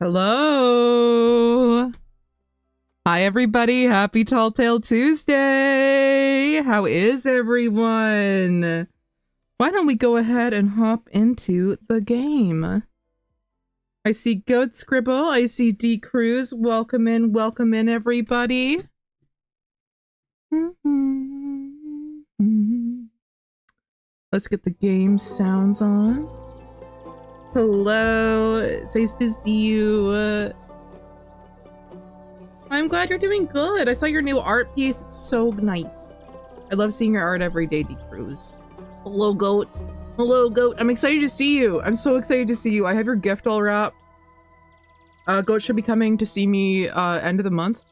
Hello. Hi, everybody. Happy Tall Tale Tuesday. How is everyone? Why don't we go ahead and hop into the game? I see Goat Scribble. I see D Cruz. Welcome in, everybody. Let's get the game sounds on. Hello. It's nice to see you. I'm glad you're doing good. I saw your new art piece. It's so nice. I love seeing your art every day, D Cruz. Hello, Goat. Hello, Goat. I'm excited to see you. I'm so excited to see you. I have your gift all wrapped. Goat should be coming to see me end of the month.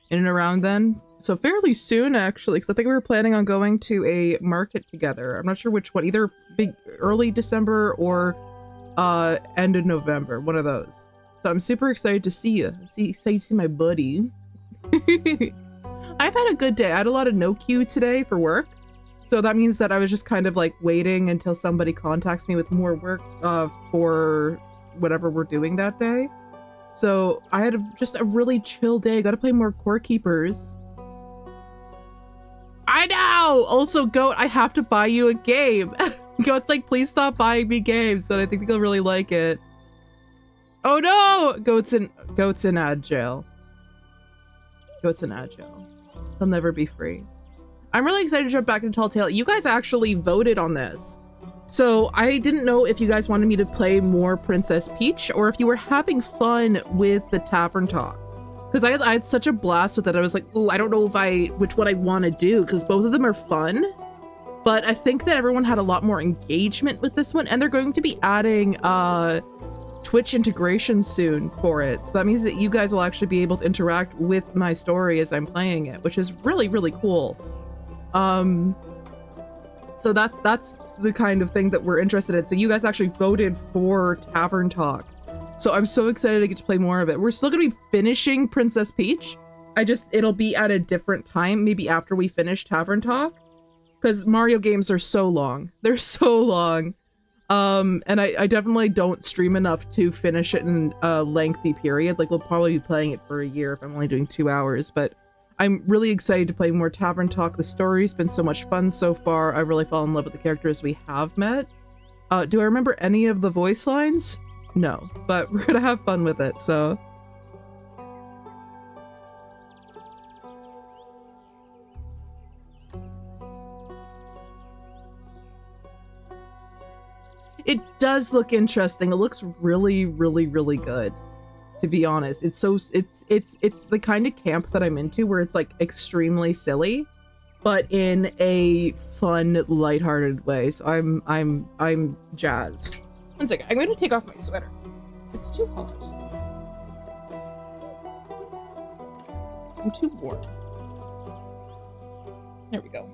In and around then. So fairly soon, actually, because I think we were planning on going to a market together. I'm not sure which one. Either early December or end of November. One of those. So I'm super excited to see you. Excited to see my buddy. I've had a good day. I had a lot of no queue today for work. So that means that I was just kind of like waiting until somebody contacts me with more work for whatever we're doing that day. So I had just a really chill day. Got to play more Core Keepers. I know! Also, Goat, I have to buy you a game. Goat's like, please stop buying me games, but I think you'll really like it. Oh no! Goat's in ad jail. Goat's in ad jail. He'll never be free. I'm really excited to jump back into Tall Tale. You guys actually voted on this. So I didn't know if you guys wanted me to play more Princess Peach or if you were having fun with the Tavern Talk. Because I had such a blast with it. I was like, ooh, I don't know which one I want to do because both of them are fun. But I think that everyone had a lot more engagement with this one, and they're going to be adding Twitch integration soon for it. So that means that you guys will actually be able to interact with my story as I'm playing it, which is really, really cool. So that's the kind of thing that we're interested in. So you guys actually voted for Tavern Talk. So I'm so excited to get to play more of it. We're still gonna be finishing Princess Peach. It'll be at a different time, maybe after we finish Tavern Talk. Because Mario games are so long. They're so long. And I definitely don't stream enough to finish it in a lengthy period. Like, we'll probably be playing it for a year if I'm only doing 2 hours, but I'm really excited to play more Tavern Talk. The story's been so much fun so far. I really fell in love with the characters we have met. Do I remember any of the voice lines? No, but we're gonna have fun with it, so. It does look interesting. It looks really, really, really good, to be honest. It's the kind of camp that I'm into where it's like extremely silly, but in a fun, lighthearted way. So I'm jazzed. One second, I'm gonna take off my sweater. It's too hot. I'm too warm. There we go.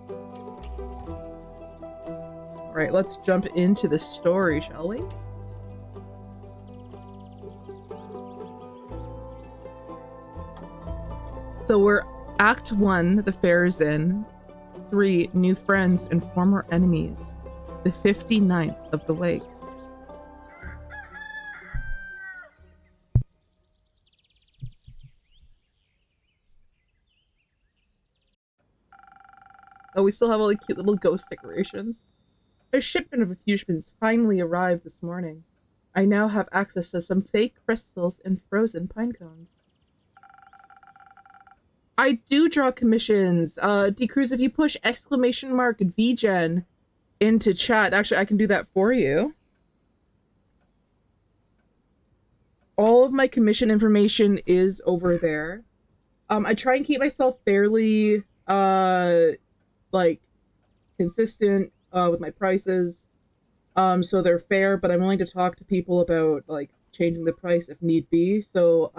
All right, let's jump into the story, shall we? So we're Act 1, the fair's in. 3, new friends and former enemies. The 59th of the lake. Oh, we still have all the cute little ghost decorations. A shipment of refugements finally arrived this morning. I now have access to some fake crystals and frozen pine cones. I do draw commissions. D Cruz, if you push !VGen into chat, actually I can do that for you. All of my commission information is over there. I try and keep myself fairly like consistent with my prices, so they're fair, but I'm willing to talk to people about like changing the price if need be. So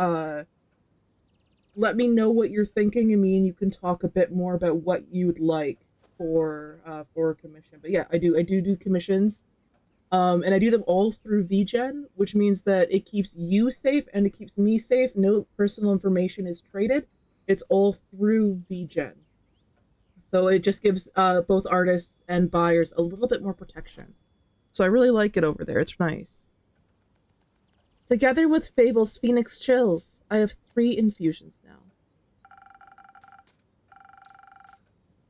let me know what you're thinking, and me and you can talk a bit more about what you'd like for a commission. But yeah, I do commissions, and I do them all through VGen, which means that it keeps you safe and it keeps me safe. No personal information is traded. It's all through VGen. So it just gives both artists and buyers a little bit more protection. So I really like it over there. It's nice. Together with Fable's Phoenix Chills, I have 3 infusions now.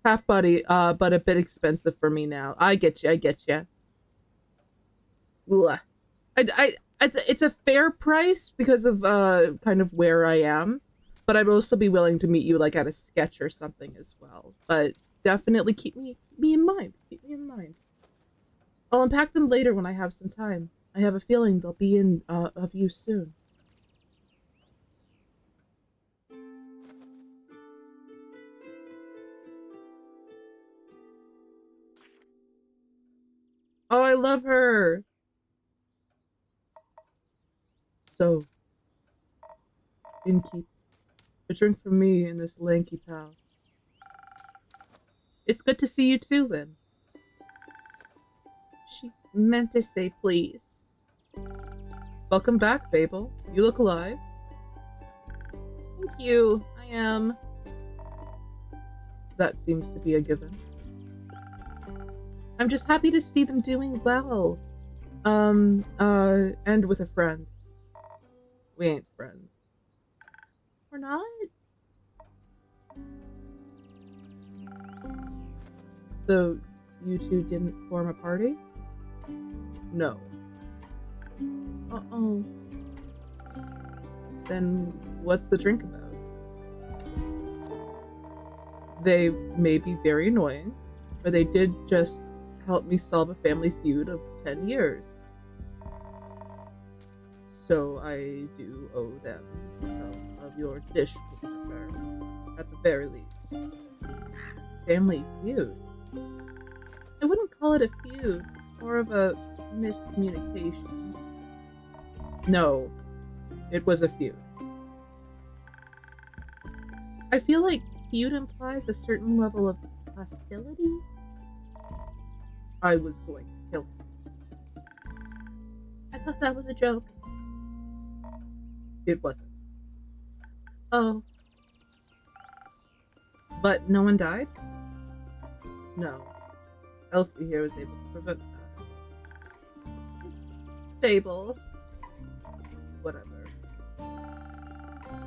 Half body, but a bit expensive for me now. I get you, I get you. It's a fair price because of kind of where I am, but I'd also be willing to meet you like at a sketch or something as well. But definitely keep me in mind. Keep me in mind. I'll unpack them later when I have some time. I have a feeling they'll be in of use soon. Oh, I love her. So, innkeep, a drink from me and this lanky pal. It's good to see you too, then. She meant to say please. Welcome back, Fable. You look alive. Thank you. I am. That seems to be a given. I'm just happy to see them doing well. And with a friend. We ain't friends. We're not? So, you two didn't form a party? No. Uh-oh. Then what's the drink about? They may be very annoying, but they did just help me solve a family feud of 10 years. So I do owe them some of your dish, Christopher, at the very least. Family feud? I wouldn't call it a feud, more of a miscommunication. No, it was a feud. I feel like feud implies a certain level of hostility. I was going to kill him. I thought that was a joke. It wasn't. Oh. But no one died? No. Elfie here was able to prevent that. It's Fable. Whatever.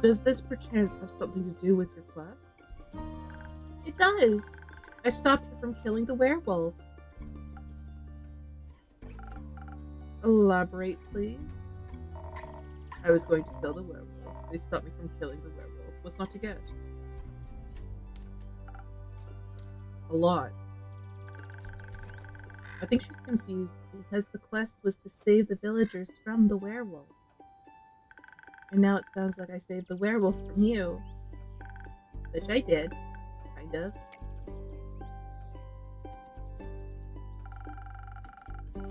Does this perchance have something to do with your quest? It does. I stopped her from killing the werewolf. Elaborate, please. I was going to kill the werewolf. They stopped me from killing the werewolf. What's not to get? A lot. I think she's confused because the quest was to save the villagers from the werewolf. And now it sounds like I saved the werewolf from you. Which I did. Kind of.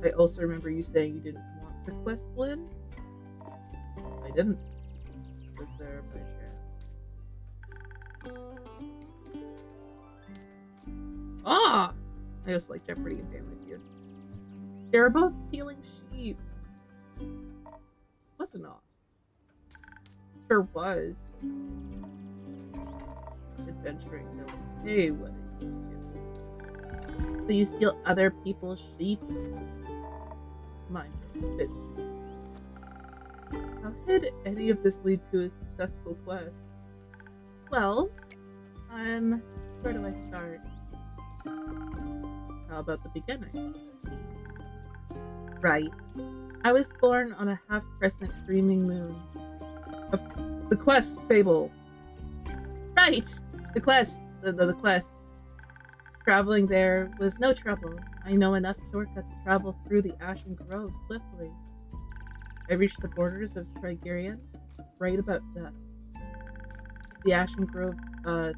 I also remember you saying you didn't want the quest, Lynn? I didn't. Was there by chance? Ah! I just like Jeopardy and Family Feud. They were both stealing sheep. Was it not? Sure was. Adventuring no pay what it used to. So you steal other people's sheep? Mind your business. How did any of this lead to a successful quest? Well, where do I start? How about the beginning? Right. I was born on a half-crescent dreaming moon. The quest, Fable. Right! The quest. The quest. Traveling there was no trouble. I know enough shortcuts to travel through the Ashen Grove swiftly. I reached the borders of Trigerion right about dusk. The Ashen Grove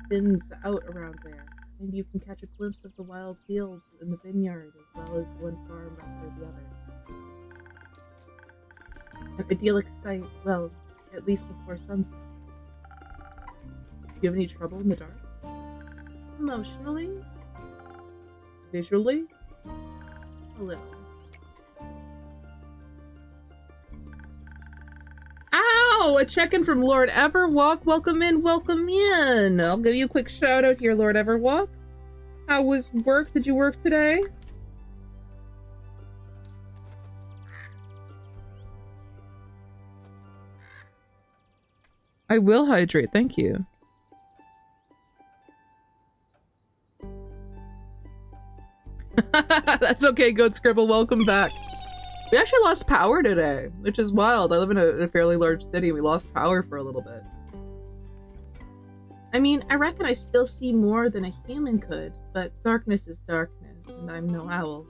thins out around there, and you can catch a glimpse of the wild fields and the vineyard as well as one farm after the other. An idyllic sight, well, at least before sunset. Do you have any trouble in the dark? Emotionally? Visually? A little. Ow! A check-in from Lord Everwalk. Welcome in, welcome in. I'll give you a quick shout out here, Lord Everwalk. How was work? Did you work today? I will hydrate, thank you. That's okay, Goat Scribble, welcome back. We actually lost power today, which is wild. I live in a fairly large city. We lost power for a little bit. I mean, I reckon I still see more than a human could, but darkness is darkness, and I'm no owl.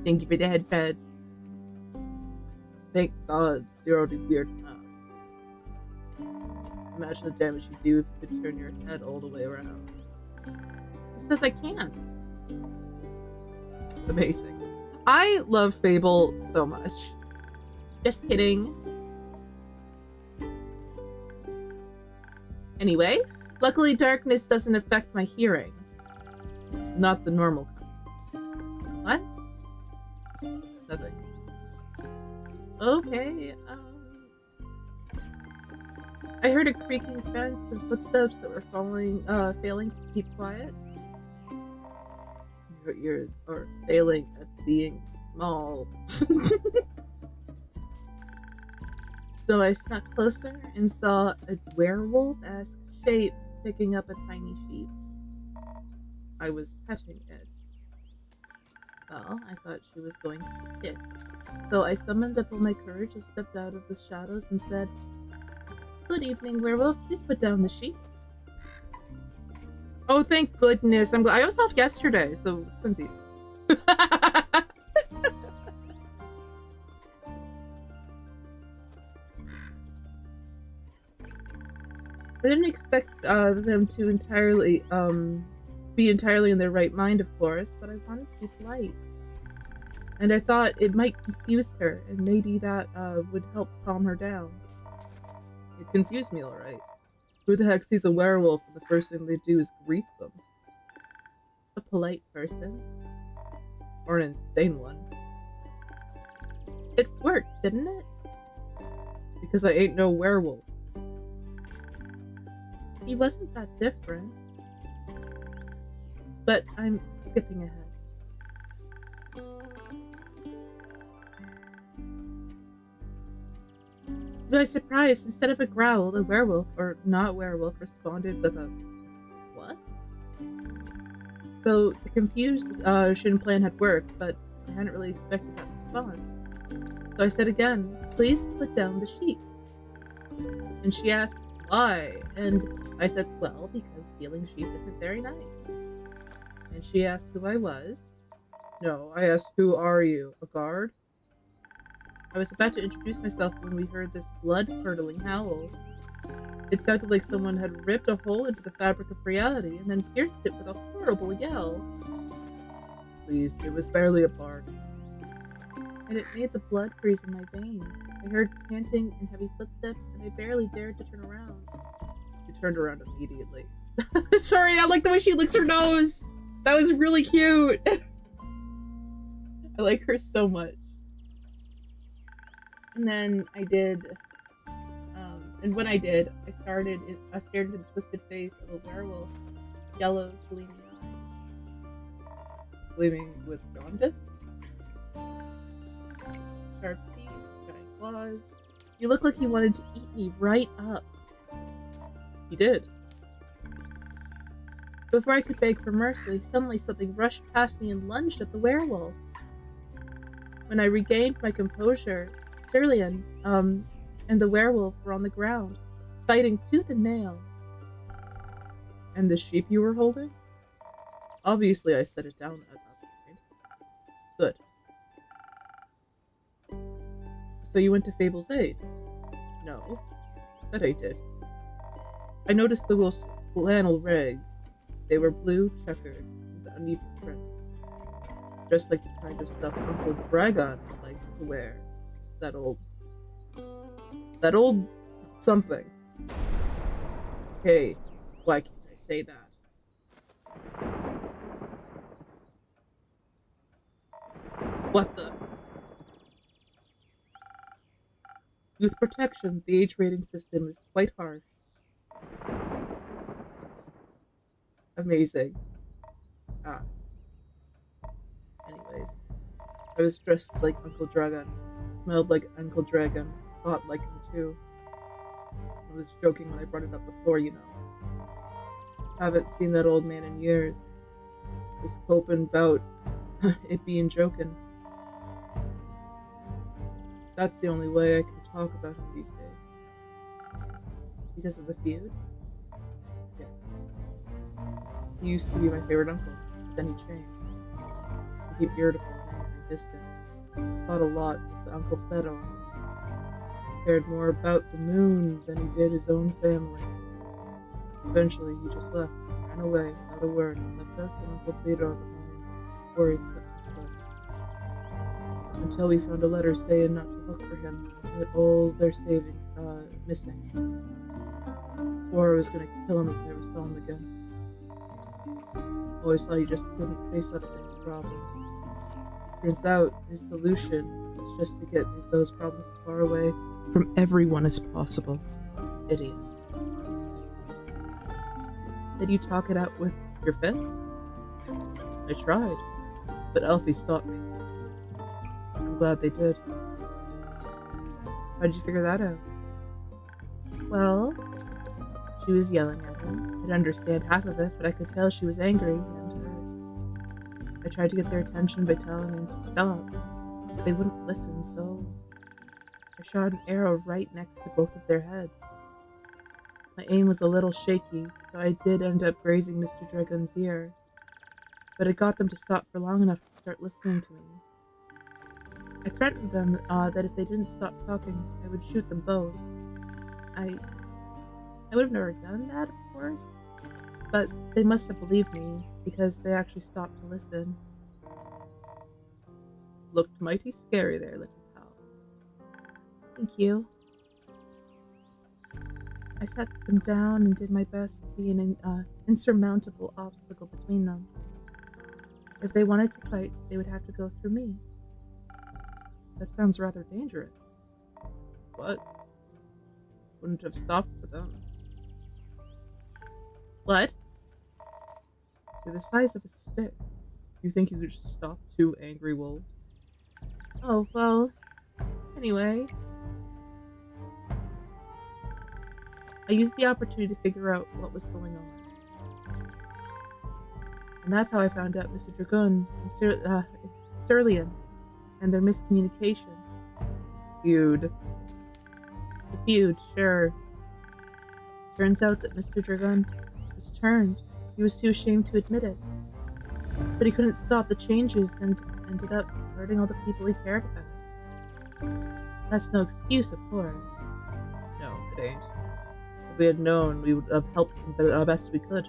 Thank you for the head pet. Thank God, 0 to weird enough. Imagine the damage you do if you could turn your head all the way around. Who says I can't? Amazing. I love Fable so much. Just kidding. Anyway, luckily darkness doesn't affect my hearing. Not the normal kind. What? Nothing. Okay, I heard a creaking fence and footsteps that were failing to keep quiet. Your ears are failing at being small. So I snuck closer and saw a werewolf-esque shape picking up a tiny sheep. I was petting it. Well, I thought she was going to be kicked. So I summoned up all my courage and stepped out of the shadows and said, "Good evening, werewolf. Please put down the sheep." Oh, thank goodness. I'm glad. I was off yesterday, so Quincy. I didn't expect them to entirely be entirely in their right mind, of course, but I wanted to be polite. And I thought it might confuse her, and maybe that would help calm her down. It confused me, alright. Who the heck sees a werewolf and the first thing they do is greet them? A polite person? Or an insane one? It worked, didn't it? Because I ain't no werewolf. He wasn't that different. But I'm skipping ahead. To my surprise, instead of a growl, the werewolf, or not werewolf, responded with a what? So the confusion plan had worked, but I hadn't really expected that response. So I said again, "Please put down the sheep." And she asked, "Why?" And I said, "Well, because stealing sheep isn't very nice." And she asked who I was. No, I asked, "Who are you? A guard?" I was about to introduce myself when we heard this blood-curdling howl. It sounded like someone had ripped a hole into the fabric of reality and then pierced it with a horrible yell. Please, it was barely a bark. And it made the blood freeze in my veins. I heard panting and heavy footsteps, and I barely dared to turn around. She turned around immediately. Sorry, I like the way she licks her nose! That was really cute! I like her so much. And then I did, and when I did, I stared into the twisted face of a werewolf, yellow, gleaming eyes. Gleaming with jaundice? Sharp teeth, giant claws. He looked like he wanted to eat me right up. He did. Before I could beg for mercy, suddenly something rushed past me and lunged at the werewolf. When I regained my composure, Cerulean, and the werewolf were on the ground, fighting tooth and nail. And the sheep you were holding? Obviously, I set it down at that point. Good. So you went to Fable's aid? No, but I did. I noticed the wolf's flannel rags. They were blue, checkered, with uneven print. Just like the kind of stuff Uncle Dragon likes to wear. That old something. Hey, why can't I say that? What the? With protection, the age rating system is quite harsh. Amazing. Anyways, I was dressed like Uncle Dragon, smelled like Uncle Dragon, thought like him too. I was joking when I brought it up before, you know. Haven't seen that old man in years. Just hoping about it being joking. That's the only way I can talk about him these days. Because of the feud? Yes. He used to be my favorite uncle, but then he changed. He became irritable and distant. Thought a lot with Uncle Fedor. Cared more about the moon than he did his own family. Eventually, he just left, ran away without a word, and left us and Uncle Fedor behind, worried that he could. Until we found a letter saying not to look for him, that all their savings, missing. Swore I was gonna kill him if I ever saw him again. Always thought he just couldn't face up to his problems. Turns out his solution was just to get those problems as far away from everyone as possible. Idiot. Did you talk it out with your fists? I tried, but Elfie stopped me. I'm glad they did. How did you figure that out? Well, she was yelling at him. I could understand half of it, but I could tell she was angry and hurt. I tried to get their attention by telling them to stop, but they wouldn't listen, so I shot an arrow right next to both of their heads. My aim was a little shaky, so I did end up grazing Mr. Dragon's ear, but it got them to stop for long enough to start listening to me. I threatened them that if they didn't stop talking, I would shoot them both. I would have never done that, of course, but they must have believed me because they actually stopped to listen. Looked mighty scary there, little pal. Thank you. I sat them down and did my best to be an insurmountable obstacle between them. If they wanted to fight, they would have to go through me. That sounds rather dangerous. What? Wouldn't have stopped for them. What? You're the size of a stick. You think you could just stop two angry wolves? Oh, well, anyway. I used the opportunity to figure out what was going on. And that's how I found out Mr. Dragon and Cerulean and their miscommunication. Feud. The feud, sure. Turns out that Mr. Dragon was turned. He was too ashamed to admit it. But he couldn't stop the changes and ended up hurting all the people he cared about. That's no excuse, of course. No, it ain't. If we had known, we would have helped him the best we could.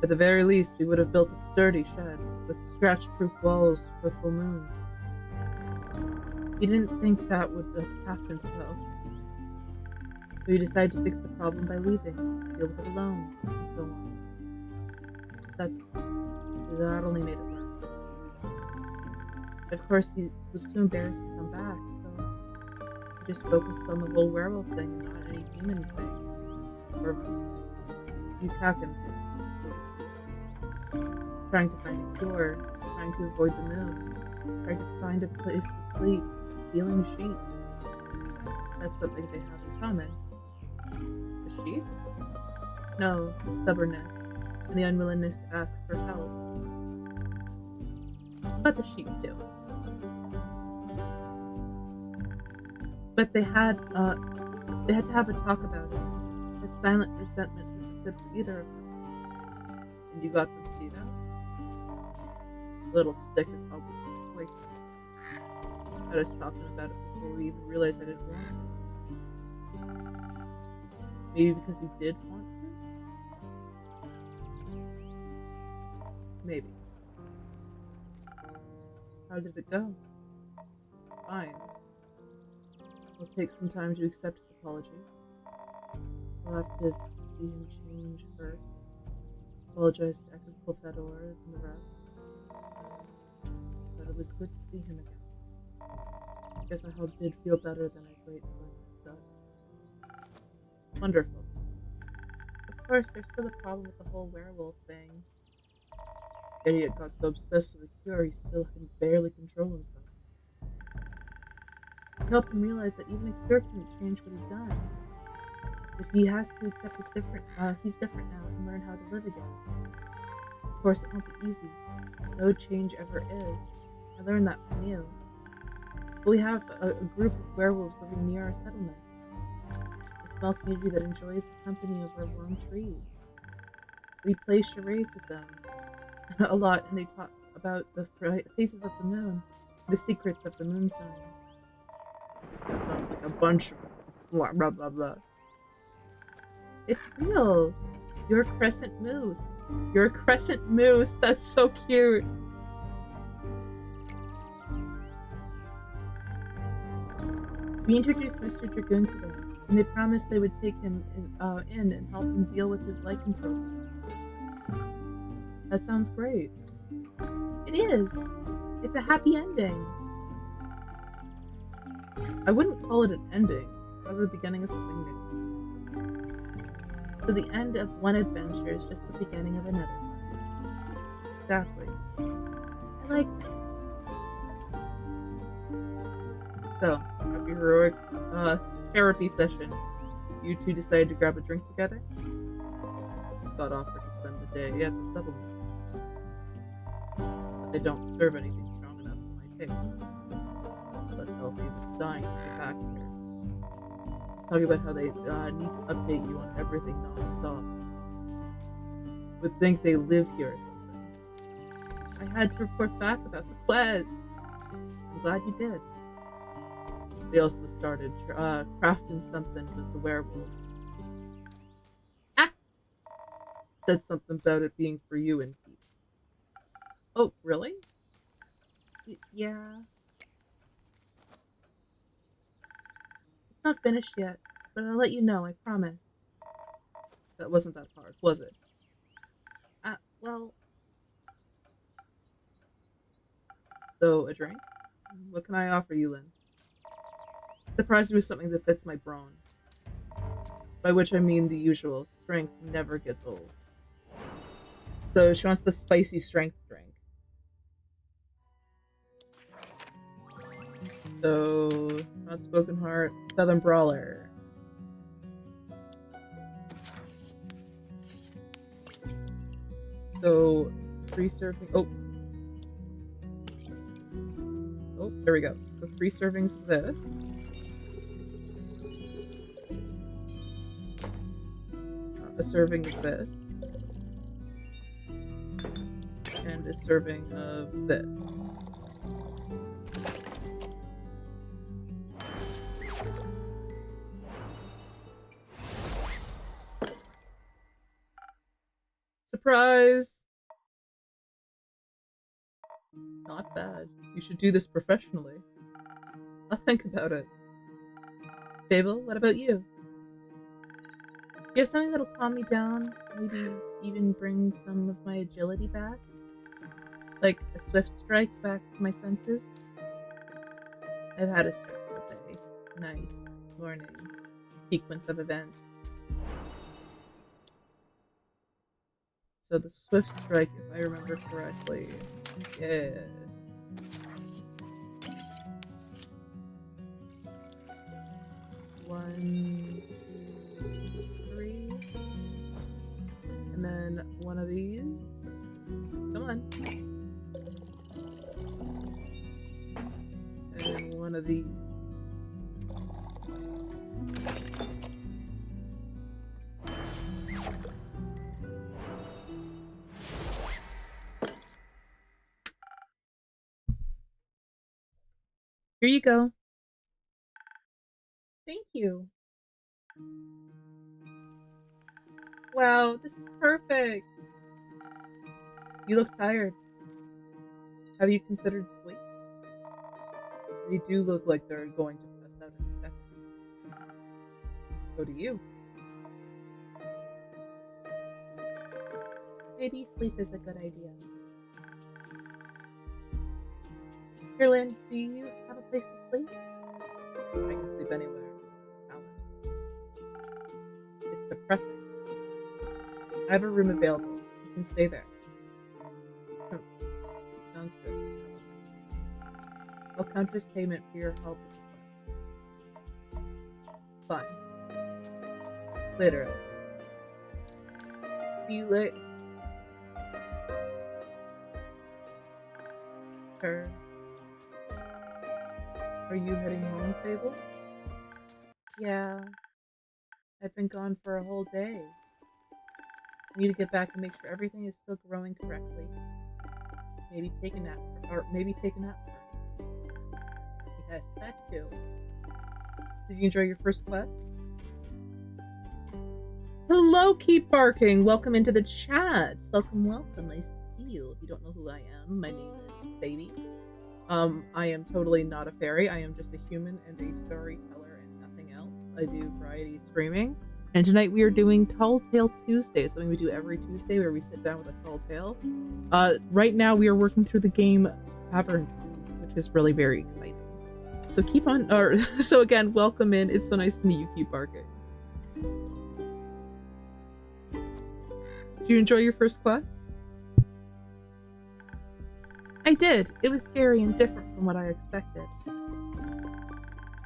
At the very least, we would have built a sturdy shed with scratch-proof walls for full moons. He didn't think that would have happened, though. So he decided to fix the problem by leaving, deal with it alone, and so on. That only made it worse. Of course, he was too embarrassed to come back, so he just focused on the whole werewolf thing and not any human thing. Or Yukakan things. Trying to find a cure, trying to avoid the moon, trying to find a place to sleep, stealing sheep. That's something they have in common. The sheep? No, the stubbornness and the unwillingness to ask for help. But the sheep too. But they had to have a talk about it. That silent resentment was good for either of them. And you got them to do that? The little stick is probably persuasive. I was talking about it before we even realized I didn't want it. Maybe because you did want to? Maybe. How did it go? Fine. It'll take some time to accept his apology. We'll have to see him change first. Apologize to Uncle Fedor and the rest. But it was good to see him again. I guess I did feel better than I great swing stuff. Wonderful. Of course, there's still a problem with the whole werewolf thing. The idiot got so obsessed with the cure, he still can barely control himself. It helped him realize that even a cure couldn't change what he'd done. But he has to accept he's different now and learn how to live again. Of course, it won't be easy. No change ever is. I learned that from you. But we have a group of werewolves living near our settlement. A small community that enjoys the company of our warm trees. We play charades with them a lot, and they talk about the phases of the moon, the secrets of the moon signs. That sounds like a bunch of blah blah blah blah. It's real. You're a crescent moose. You're a crescent moose. That's so cute. We introduced Mr. Dragoon to them, and they promised they would take him in and help him deal with his lycanthropy. That sounds great. It is. It's a happy ending. I wouldn't call it an ending, rather the beginning of something new. So the end of one adventure is just the beginning of another one. Exactly. I like that. So, after your heroic therapy session, you two decided to grab a drink together? Got offered to spend the day at the settlement. But they don't serve anything strong enough for my taste. Plus, Elfie was dying to get back here. Just talking about how they need to update you on everything non-stop. Would think they live here or something. I had to report back about the quest. I'm glad you did. They also started crafting something with the werewolves. Ah! Said something about it being for you and Pete. Oh, really? Yeah. It's not finished yet, but I'll let you know, I promise. That wasn't that hard, was it? Well... So, a drink? What can I offer you, Lynn? Surprised with something that fits my brawn. By which I mean the usual, strength never gets old. So she wants the spicy strength drink. So, Outspoken Heart, Southern Brawler. So, 3 serving. Oh, there we go. So 3 servings of this. A serving of this. And a serving of this. Surprise! Not bad. You should do this professionally. I'll think about it. Fable, what about you? Do you have something that'll calm me down? Maybe even bring some of my agility back? Like a swift strike back to my senses? I've had a stressful day, night, morning, sequence of events. So the swift strike, if I remember correctly, yeah. One, 2, 3. And then one of these. Come on. And one of these. Here you go. Thank you. Wow, this is perfect. You look tired. Have you considered sleep? They do look like they're going to pass out in a second. So do you. Maybe sleep is a good idea. Lynn, do you have a place to sleep? I can sleep anywhere. Talent. It's depressing. I have a room available. You can stay there. Sounds good. I'll count as payment for your help with the quest. fine. Literally. See you later. Are you heading home, Fable? Yeah. I've been gone for a whole day. I need to get back and make sure everything is still growing correctly. Maybe take a nap, first. Yes, that too. Did you enjoy your first quest? Hello, Keep Barking. Welcome into the chat. Welcome, welcome. Nice to see you. If you don't know who I am, my name is Baby. I am totally not a fairy. I am just a human and a storyteller and nothing else. I do variety streaming. And tonight we are doing Tall Tale Tuesday, something we do every Tuesday where we sit down with a tall tale. Right now we are working through the game Tavern Talk, which is really very exciting. So keep on, so again, welcome in. It's so nice to meet you, Keep Barking. Did you enjoy your first quest? I did. It was scary and different from what I expected.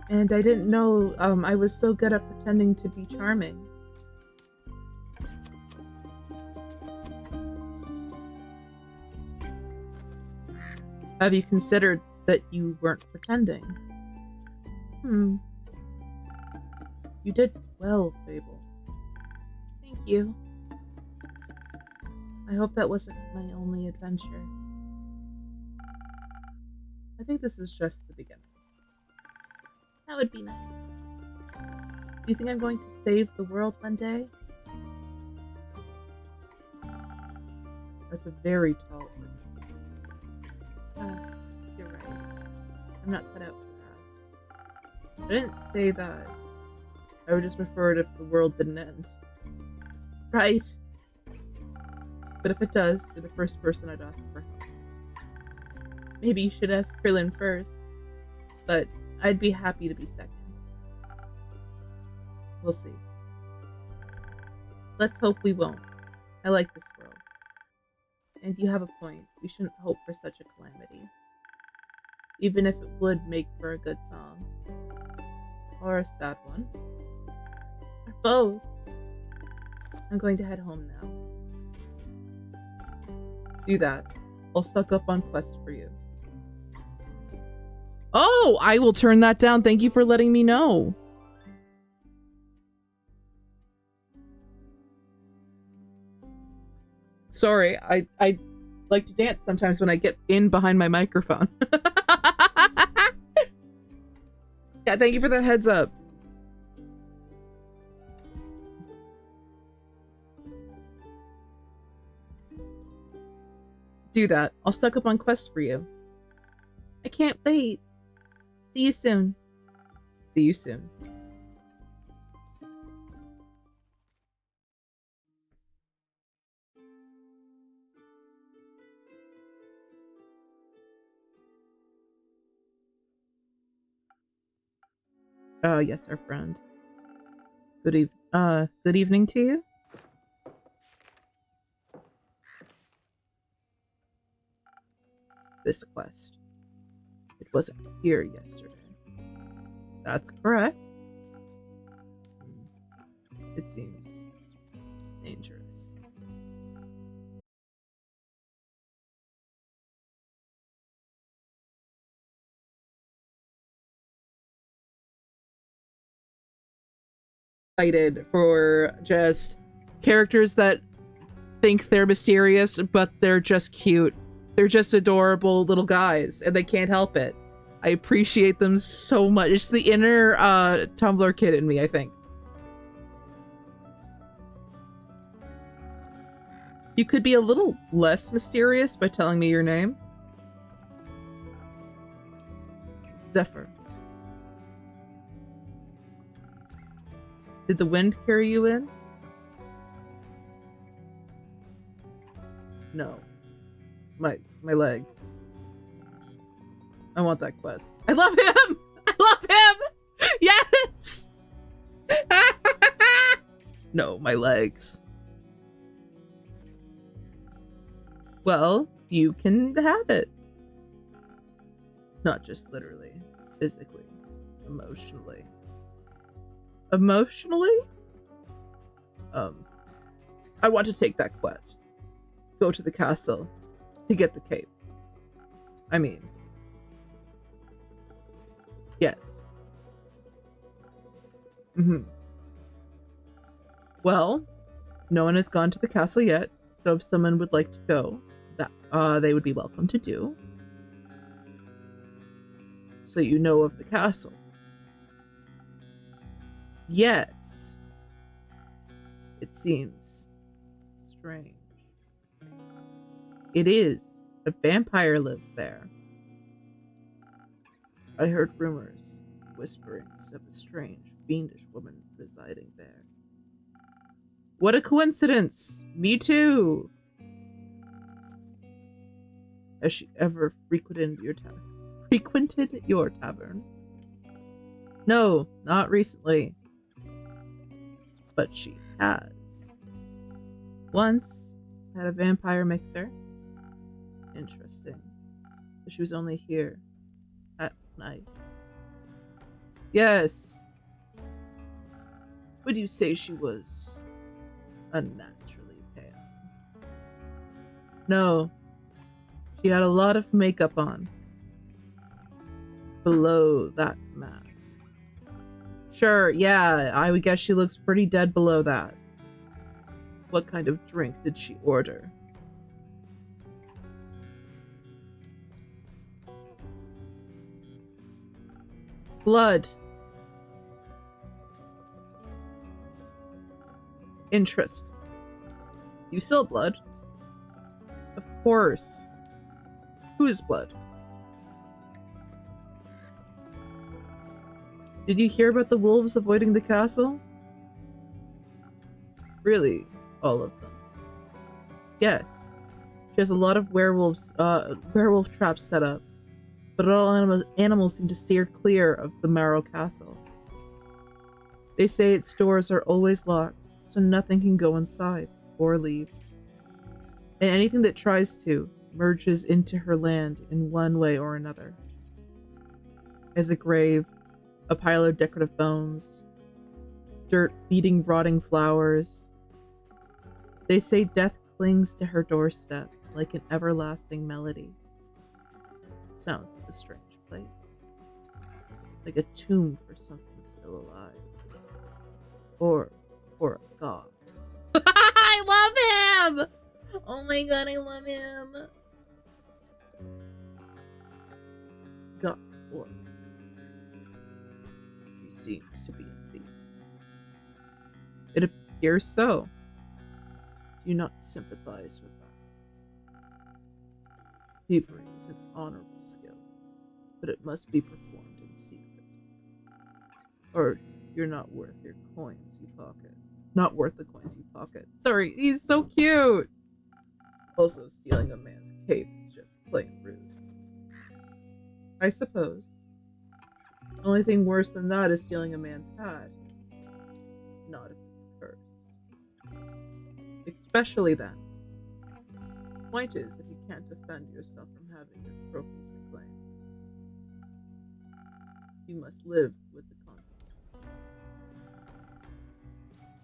And I didn't know I was so good at pretending to be charming. Have you considered that you weren't pretending? You did well, Fable. Thank you. I hope that wasn't my only adventure. I think this is just the beginning. That would be nice. Do you think I'm going to save the world one day? That's a very tall order. You're right. I'm not cut out for that. I didn't say that. I would just prefer it if the world didn't end. Right. But if it does, you're the first person I'd ask for help. Maybe you should ask Krillin first. But I'd be happy to be second. We'll see. Let's hope we won't. I like this world. And you have a point. We shouldn't hope for such a calamity. Even if it would make for a good song. Or a sad one. Or both. I'm going to head home now. Do that. I'll stock up on quests for you. Oh, I will turn that down. Thank you for letting me know. Sorry, I like to dance sometimes when I get in behind my microphone. Yeah, thank you for the heads up. Do that. I'll stock up on quests for you. I can't wait. See you soon. See you soon. Yes, our friend. Good evening to you. This quest. It wasn't here yesterday. That's correct. It seems dangerous. Excited for just characters that think they're mysterious, but they're just cute. They're just adorable little guys, and they can't help it. I appreciate them so much. It's the inner Tumblr kid in me, I think. You could be a little less mysterious by telling me your name. Zephyr. Did the wind carry you in? No. My legs. I want that quest. I love him! I love him! Yes! No, my legs. Well, you can have it. Not just literally, physically, emotionally. Emotionally? I want to take that quest. Go to the castle to get the cape. I mean, yes. Well, no one has gone to the castle yet, so if someone would like to go, that they would be welcome to do. So you know of the castle. Yes. It seems strange. It is. A vampire lives there. I heard rumors, whisperings of a strange, fiendish woman residing there. What a coincidence! Me too! Has she ever frequented your tavern? No, not recently. But she has. Once, had a vampire mixer. Interesting. But she was only here at night. Yes. Would you say she was unnaturally pale? No. She had a lot of makeup on. Below that mask. Sure, yeah, I would guess she looks pretty dead below that. What kind of drink did she order? Blood. Interest. You sell blood? Of course. Whose blood? Did you hear about the wolves avoiding the castle? Really? All of them? Yes. She has a lot of werewolf traps set up, but all animals seem to steer clear of the Marrow Castle. They say its doors are always locked, so nothing can go inside or leave. And anything that tries to merges into her land in one way or another. As a grave, a pile of decorative bones, dirt feeding rotting flowers. They say death clings to her doorstep like an everlasting melody. Sounds like a strange place. Like a tomb for something still alive. Or for a god. I love him! Oh my god, I love him! God, or she seems to be a thief. It appears so. Do you not sympathize with that? Thievery is an honorable skill, but it must be performed in secret. Or you're not worth your coins you pocket. Not worth the coins you pocket. Sorry, he's so cute! Also, stealing a man's cape is just plain rude. I suppose. The only thing worse than that is stealing a man's hat. Not if it's cursed. Especially then. Point is, if you can't defend yourself from having your trophies reclaimed, you must live with the consequences.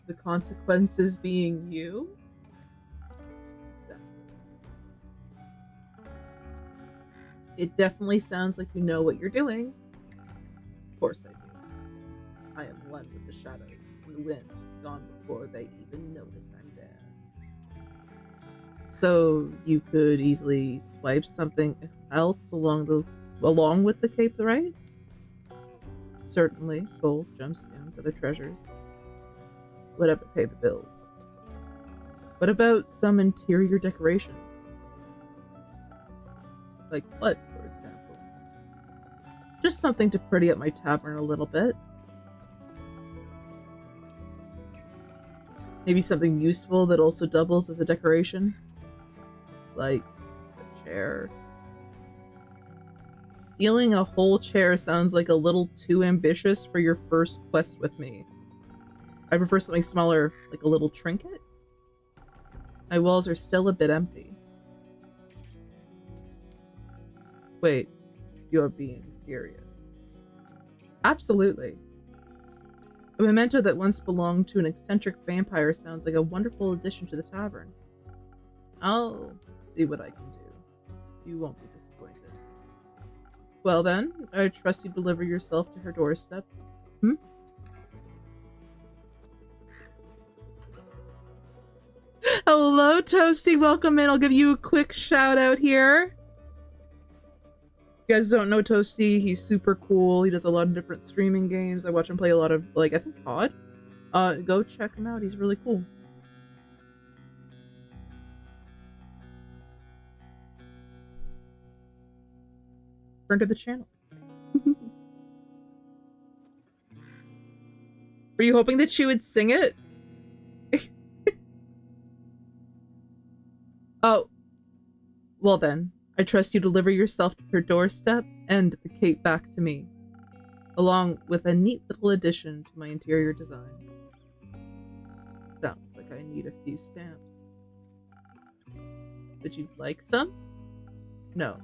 The consequences being you? Exactly. It definitely sounds like you know what you're doing. Of course I do. I am one with the shadows and the wind, gone before they even notice I'm there. So you could easily swipe something else along with the cape, right? Certainly, gold, gemstones, other treasures. Whatever pay the bills. What about some interior decorations? Like what, for example? Just something to pretty up my tavern a little bit. Maybe something useful that also doubles as a decoration. Like a chair. Stealing a whole chair sounds like a little too ambitious for your first quest with me. I prefer something smaller, like a little trinket. My walls are still a bit empty. Wait, you're being serious? Absolutely. A memento that once belonged to an eccentric vampire sounds like a wonderful addition to the tavern. I'll see what I can do. You won't be disappointed. Well then, I trust you deliver yourself to her doorstep. Hmm? Hello, Toasty. Welcome in. I'll give you a quick shout out here. You guys don't know Toasty. He's super cool. He does a lot of different streaming games. I watch him play a lot of, like, I think COD. Go check him out. He's really cool. Friend of the channel. Were you hoping that she would sing it? Oh. Well then, I trust you deliver yourself to her doorstep and the cape back to me, along with a neat little addition to my interior design. Sounds like I need a few stamps. Would you like some? No.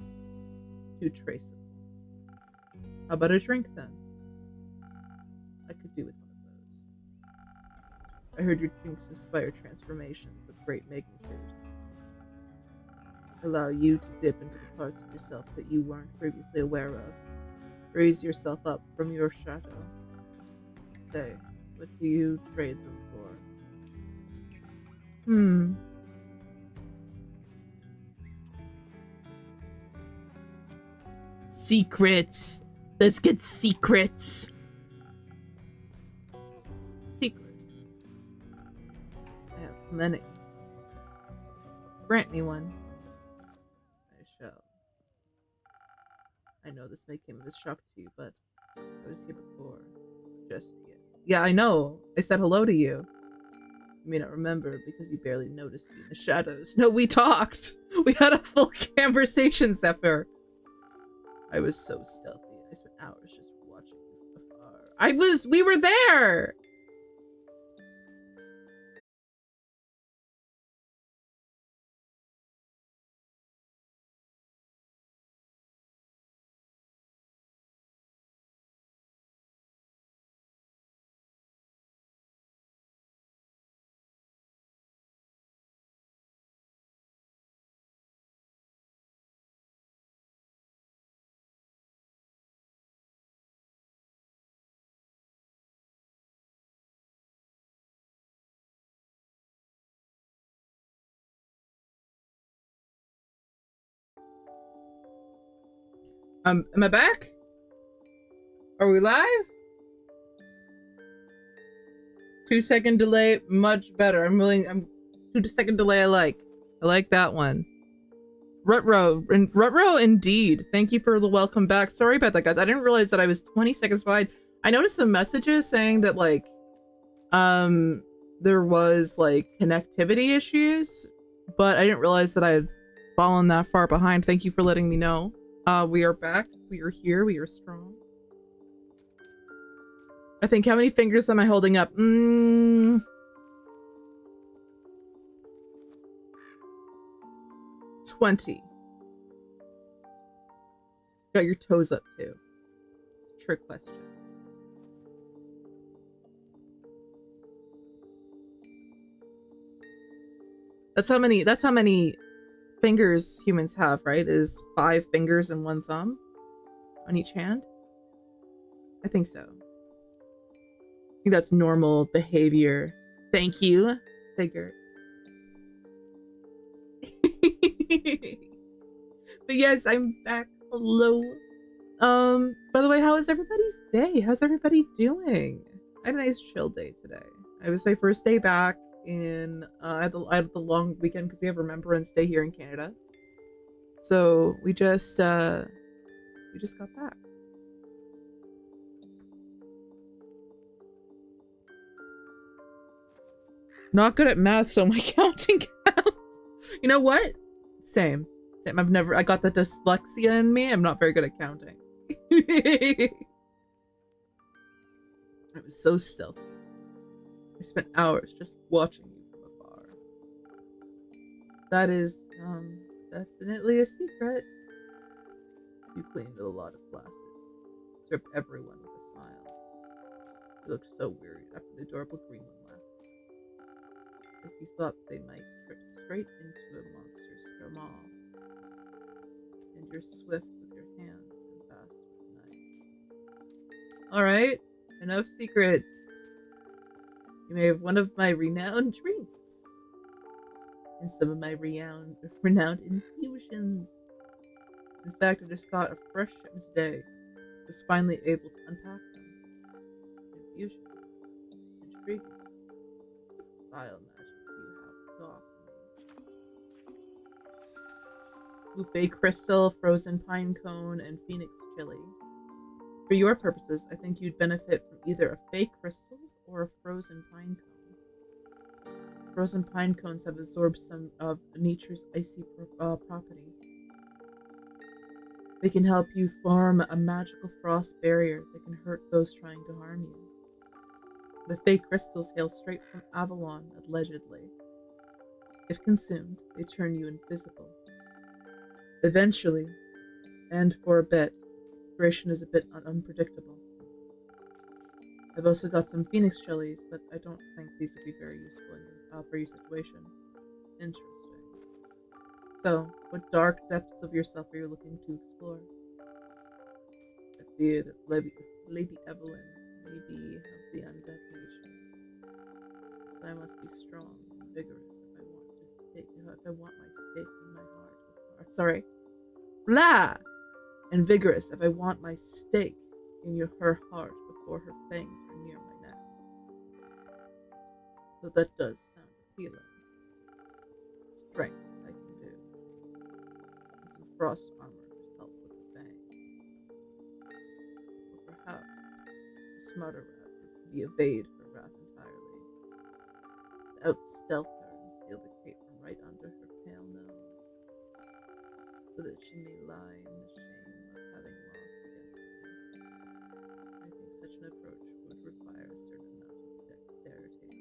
Too traceable. How about a drink then? I could do with one of those. I heard your drinks inspire transformations of great magnitude. Allow you to dip into the parts of yourself that you weren't previously aware of. Raise yourself up from your shadow. Say, what do you trade them for? Secrets! Let's get secrets! Secrets. I have many. Grant me one. I shall. I know this may come as a shock to you, but I was here before. Just yet. Yeah, I know. I said hello to you. You may not remember because you barely noticed me in the shadows. No, we talked! We had a full conversation, Zephyr. I was so stealthy. I spent hours just watching you from afar. We were there! Am I back? Are we live? 2-second delay, much better. I'm 2-second delay I like that one. Rutro indeed. Thank you for the welcome back. Sorry about that, guys. I didn't realize that I was 20 seconds behind. I noticed some messages saying that like there was like connectivity issues, but I didn't realize that I had fallen that far behind. Thank you for letting me know. We are back. We are here. We are strong. I think, how many fingers am I holding up? 20. Got your toes up too. It's a trick question. That's how many fingers humans have, right? Is 5 fingers and 1 thumb on each hand? I think so. I think that's normal behavior. Thank you. Figure. But yes, I'm back. Hello. By the way, how is everybody's day? How's everybody doing? I had a nice chill day today. It was my first day back in I had the long weekend because we have Remembrance Day here in Canada. So we just got back. Not good at math, so my counting counts. You know what? Same. I got the dyslexia in me. I'm not very good at counting. I was so stealthy. I spent hours just watching you from afar. That is, definitely a secret. You cleaned a lot of glasses. Served everyone with a smile. He looked so weary after the adorable green one left. Like you thought they might trip straight into a monster's maw. And you're swift with your hands and fast with the knife. Alright, enough secrets. You may have one of my renowned drinks. And some of my renowned infusions. In fact, I just got a fresh shipment today. Was finally able to unpack them. Infusions. Intriguing. Vile magic you have to offer me. Buffet crystal, frozen pine cone, and phoenix chili. For your purposes, I think you'd benefit from either a fake crystals or a frozen pine cone. Frozen pine cones have absorbed some of nature's icy properties. They can help you form a magical frost barrier that can hurt those trying to harm you. The fake crystals hail straight from Avalon, allegedly. If consumed, they turn you invisible. Eventually, and for a bit, duration is a bit unpredictable. I've also got some phoenix chilies, but I don't think these would be very useful for your situation. Interesting. So, what dark depths of yourself are you looking to explore? I fear that Lady Evelyn may be of the undead nature. But I must be strong and vigorous if I want my stake in my heart. Sorry. Blah! And vigorous if I want my stake in her heart before her fangs are near my neck. So that does sound appealing. Strength, I can do. And some frost armor to help with the fangs. Or perhaps a smarter route is to be evade her wrath entirely. To out-stealth her and steal the cape from right under her pale nose. So that she may lie in the shame of having lost against me. I think such an approach would require a certain amount of dexterity,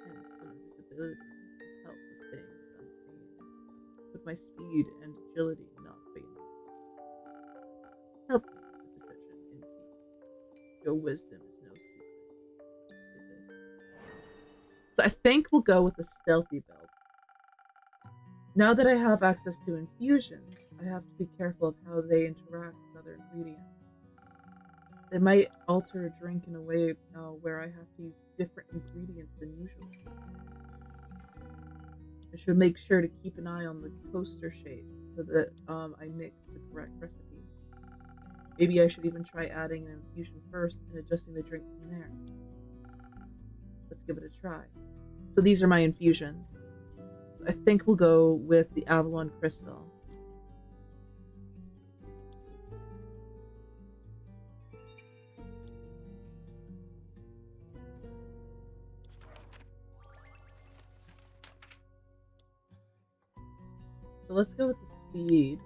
and some invisibility to help with staying unseen, with my speed and agility not being enough. Help me with the decision, indeed. Your wisdom is no secret, is it? So I think we'll go with the stealthy build. Now that I have access to infusions, I have to be careful of how they interact with other ingredients. They might alter a drink in a way where I have to use different ingredients than usual. I should make sure to keep an eye on the poster shape so that I mix the correct recipe. Maybe I should even try adding an infusion first and adjusting the drink from there. Let's give it a try. So these are my infusions. So I think we'll go with the Avalon Crystal. So let's go with the speed.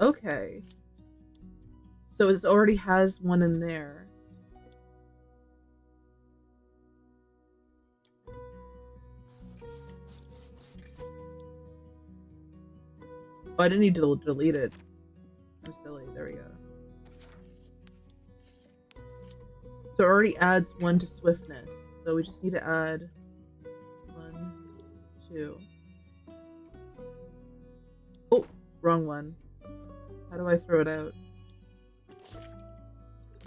Okay. So it already has one in there. Oh, I didn't need to delete it. I'm silly. There we go. So it already adds one to swiftness. So we just need to add 1, 2. Oh, wrong one. How do I throw it out?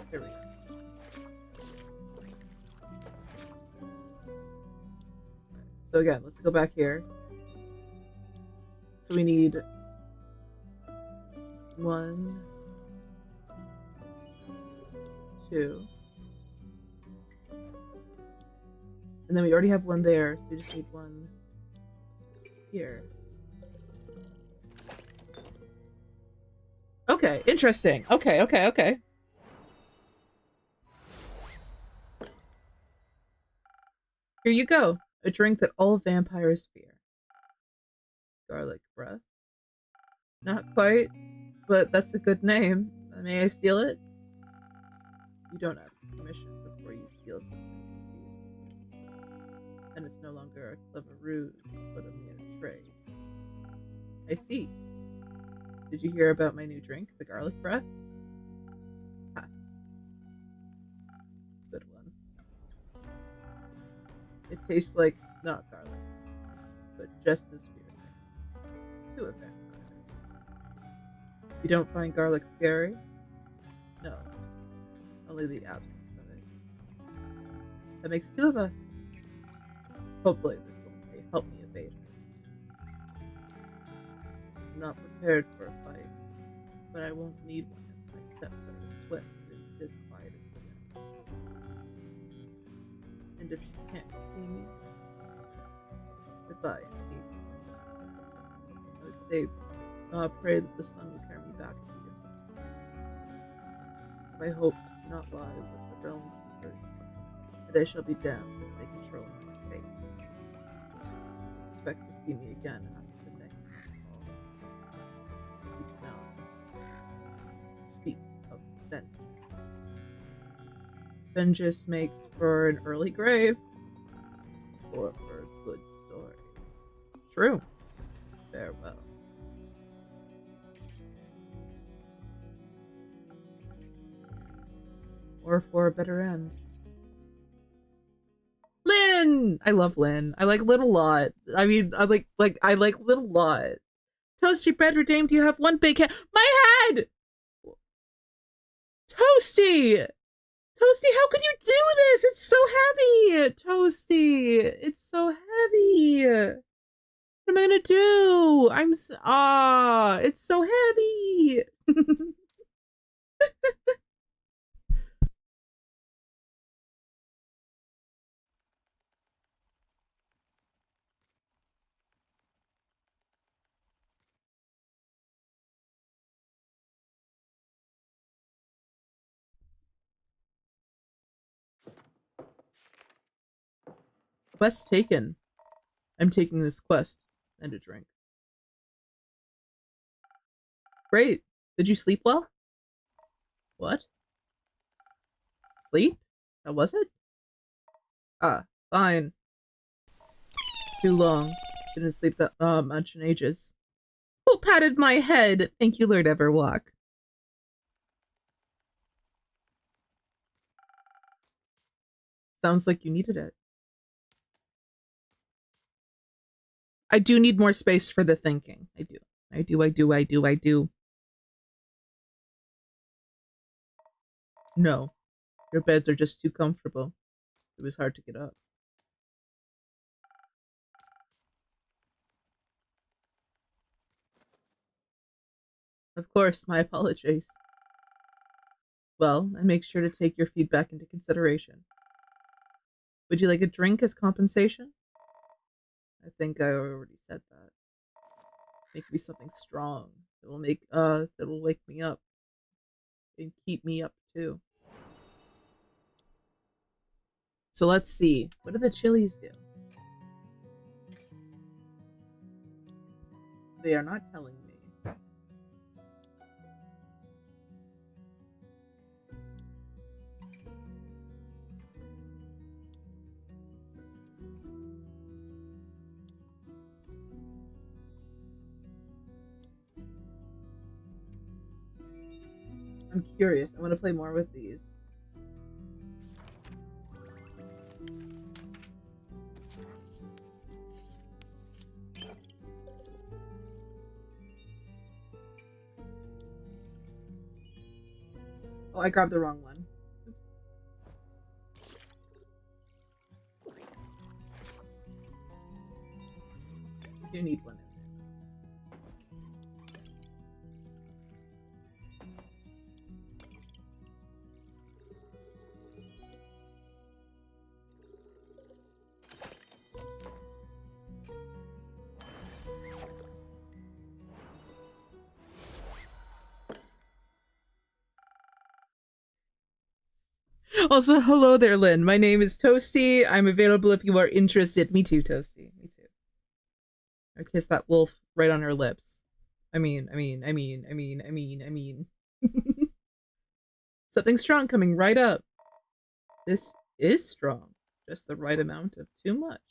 There we go. So again, let's go back here. So we need 1, 2. And then we already have one there, so we just need one here. Okay, interesting. Okay. Here you go. A drink that all vampires fear. Garlic breath. Not quite, but that's a good name. May I steal it? You don't ask permission before you steal something. And it's no longer a clever ruse, but a mere trade. I see. Did you hear about my new drink, the garlic breath? Ha. Good one. It tastes like not garlic, but just as piercing. To a vampire. You don't find garlic scary? No, only the absence of it. That makes two of us. Hopefully this will help me evade her. I'm not prepared for a fight, but I won't need one if my steps are as swift and as quiet as the wind. And if she can't see me, goodbye, Kate. I would say, pray that the sun will carry me back to you. My hopes do not lie with the realm keepers, that I shall be damned if they control my fate. Expect to see me again after the next call. You do not speak of vengeance. Vengeance makes for an early grave, or for a good story. True. Farewell. Or for a better end. Lynn! I love Lynn. I like Lynn a lot. I mean, I like Lynn a lot. Toasty bread redeemed, you have one big head. My head! Toasty! Toasty, how could you do this? It's so heavy! Toasty, it's so heavy. What am I gonna do? It's so heavy. Quest taken. I'm taking this quest and a drink. Great. Did you sleep well? What? Sleep? How was it? Ah, fine. Too long. Didn't sleep that much in ages. Who patted my head? Thank you, Lord Everwalk. Sounds like you needed it. I do need more space for the thinking. I do. I do. No. Your beds are just too comfortable. It was hard to get up. Of course, my apologies. Well, I make sure to take your feedback into consideration. Would you like a drink as compensation? I think I already said that. Make me something strong. That'll wake me up. And keep me up too. So let's see. What do the chilies do? They are not telling me. I'm curious. I want to play more with these. Oh, I grabbed the wrong one. Oops. I do need one in there. Also, hello there, Lynn. My name is Toasty. I'm available if you are interested. Me too, Toasty. Me too. I kissed that wolf right on her lips. I mean. Something strong coming right up. This is strong. Just the right amount of too much.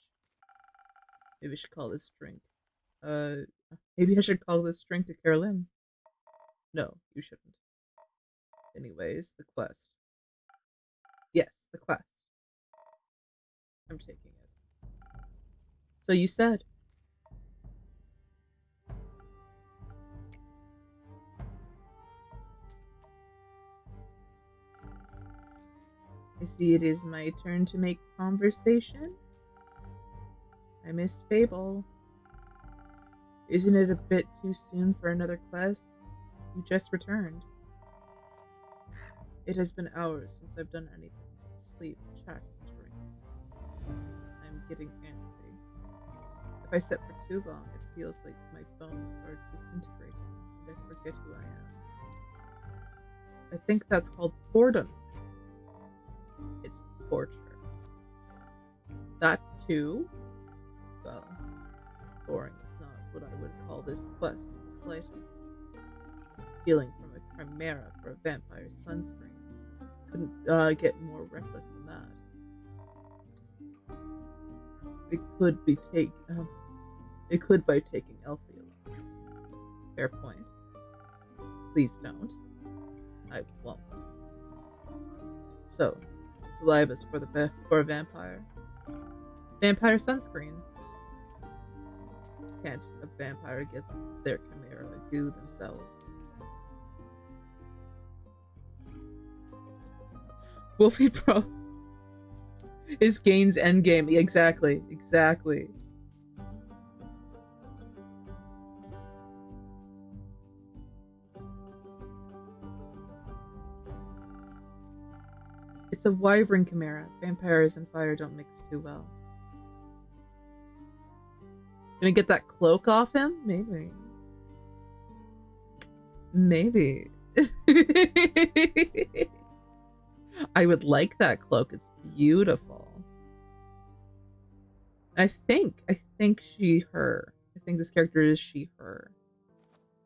Maybe I should call this drink. Maybe I should call this drink to Carolyn. No, you shouldn't. Anyways, the quest. Yes, the quest. I'm taking it. So you said. I see it is my turn to make conversation. I missed Fable. Isn't it a bit too soon for another quest? You just returned. It has been hours since I've done anything. Sleep, chat, drink. I'm getting antsy. If I sit for too long, it feels like my bones are disintegrating and I forget who I am. I think that's called boredom. It's torture. That too? Well, boring is not what I would call this quest in the slightest. Stealing from a chimera for a vampire's sunscreen. Couldn't get more reckless than that. It could by taking Elfie alone. Fair point. Please don't. I won't. So, salivas for a vampire. Vampire sunscreen. Can't a vampire get their chimera goo themselves? Wolfie Pro is Gain's endgame. Exactly. It's a wyvern chimera. Vampires and fire don't mix too well. Gonna get that cloak off him? Maybe. I would like that cloak. It's beautiful. I think she, her. I think this character is she, her.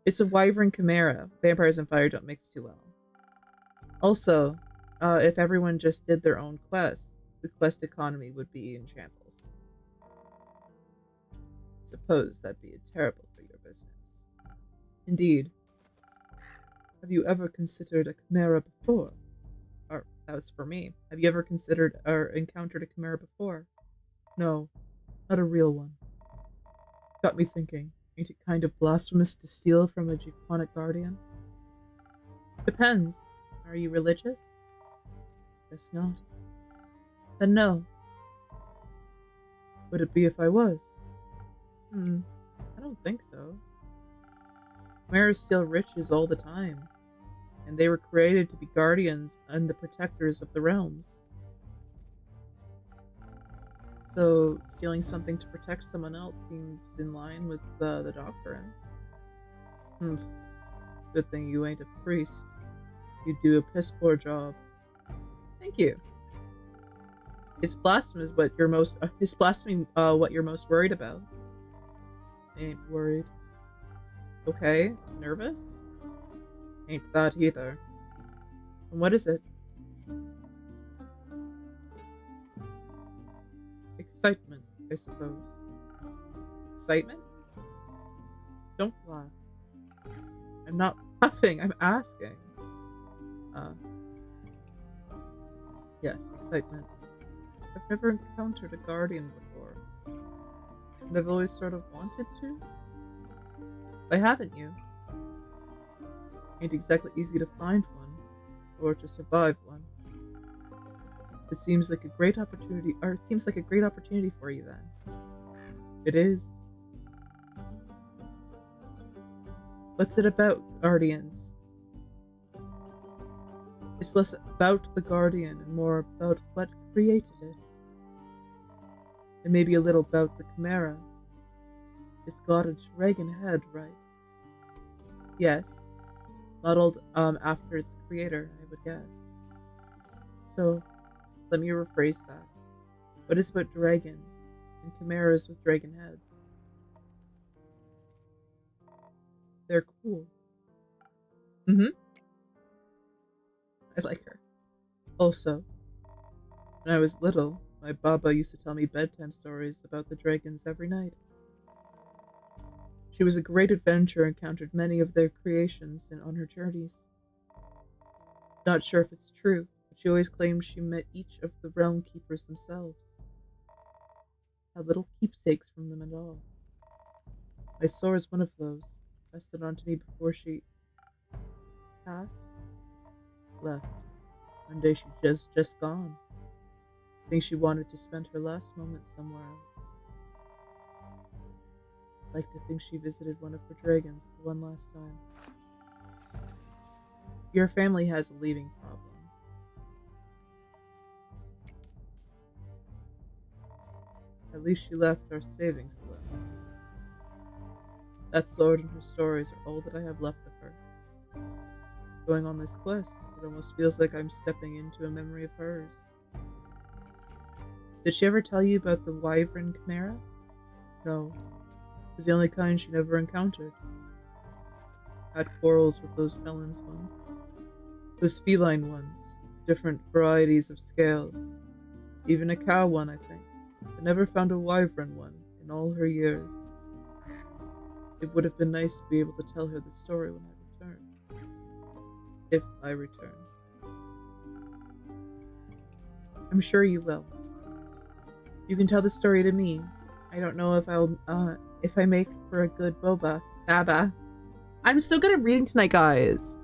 It's a wyvern chimera. Vampires and fire don't mix too well. Also, if everyone just did their own quests, the quest economy would be in shambles. Suppose that'd be terrible for your business. Indeed. Have you ever considered a chimera before? Or, that was for me. Have you ever considered or encountered a chimera before? No, not a real one. Got me thinking. Ain't it kind of blasphemous to steal from a draconic guardian? Depends. Are you religious? Guess not. Then no. Would it be if I was? I don't think so. Chimeras steal riches all the time, and they were created to be guardians and the protectors of the realms. So, stealing something to protect someone else seems in line with the doctrine. Good thing you ain't a priest. You do a piss poor job. Thank you. It's blasphemy what you're most what you're most worried about. Ain't worried. Okay, nervous? Ain't that either. And what is it? Excitement, I suppose. Excitement? Don't laugh. I'm not laughing, I'm asking. Yes, excitement. I've never encountered a guardian before. And I've always sort of wanted to. Why haven't you? Ain't exactly easy to find one, or to survive one. It seems like a great opportunity for you then. It is. What's it about, guardians? It's less about the guardian and more about what created it. And maybe a little about the chimera. It's got a dragon head, right? Yes. Modeled after its creator, I would guess. So, let me rephrase that. What is about dragons and chimeras with dragon heads? They're cool. I like her. Also, when I was little, my Baba used to tell me bedtime stories about the dragons every night. She was a great adventurer and encountered many of their creations on her journeys. Not sure if it's true, but she always claimed she met each of the realm keepers themselves. Had little keepsakes from them and all. My sword is one of those, passed it on to me before she passed, left. One day she just gone. I think she wanted to spend her last moments somewhere else. I'd like to think she visited one of her dragons one last time. Your family has a leaving problem. At least she left our savings alone. That sword and her stories are all that I have left of her. Going on this quest, it almost feels like I'm stepping into a memory of hers. Did she ever tell you about the wyvern chimera? No. It was the only kind she never encountered. Had quarrels with those felons once. Those feline ones, different varieties of scales. Even a cow one, I think. But never found a wyvern one in all her years. It would have been nice to be able to tell her the story when I return. If I return. I'm sure you will. You can tell the story to me. I don't know if I make for a good baba. I'm so good at reading tonight, guys.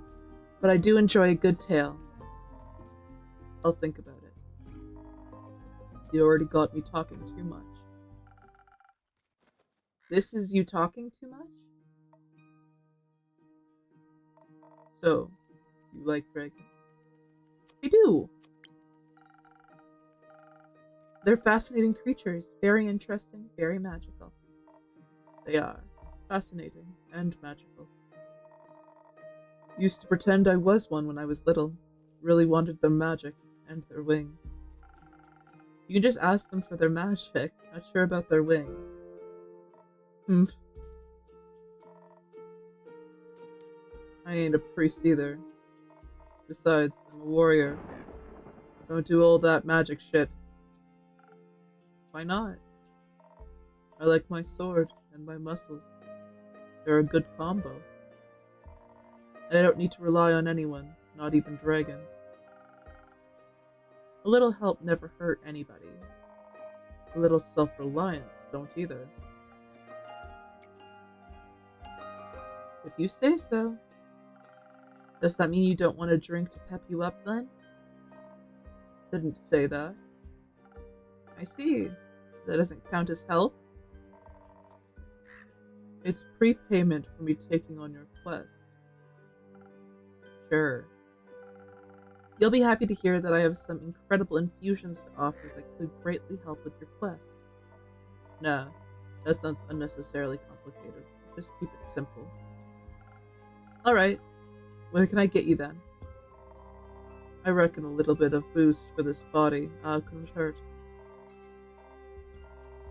But I do enjoy a good tale. I'll think about it. You already got me talking too much. This is you talking too much? So, you like dragons? I do. They're fascinating creatures, very interesting, very magical. They are. Fascinating and magical. Used to pretend I was one when I was little. Really wanted their magic and their wings. You can just ask them for their magic, not sure about their wings. I ain't a priest either. Besides, I'm a warrior. Don't do all that magic shit. Why not? I like my sword and my muscles. They're a good combo. And I don't need to rely on anyone, not even dragons. A little help never hurt anybody. A little self-reliance don't either. If you say so. Does that mean you don't want a drink to pep you up then? Didn't say that. I see. That doesn't count as help? It's prepayment for me taking on your quest. Sure. You'll be happy to hear that I have some incredible infusions to offer that could greatly help with your quest. Nah, that sounds unnecessarily complicated. Just keep it simple. Alright, what can I get you then? I reckon a little bit of boost for this body couldn't hurt.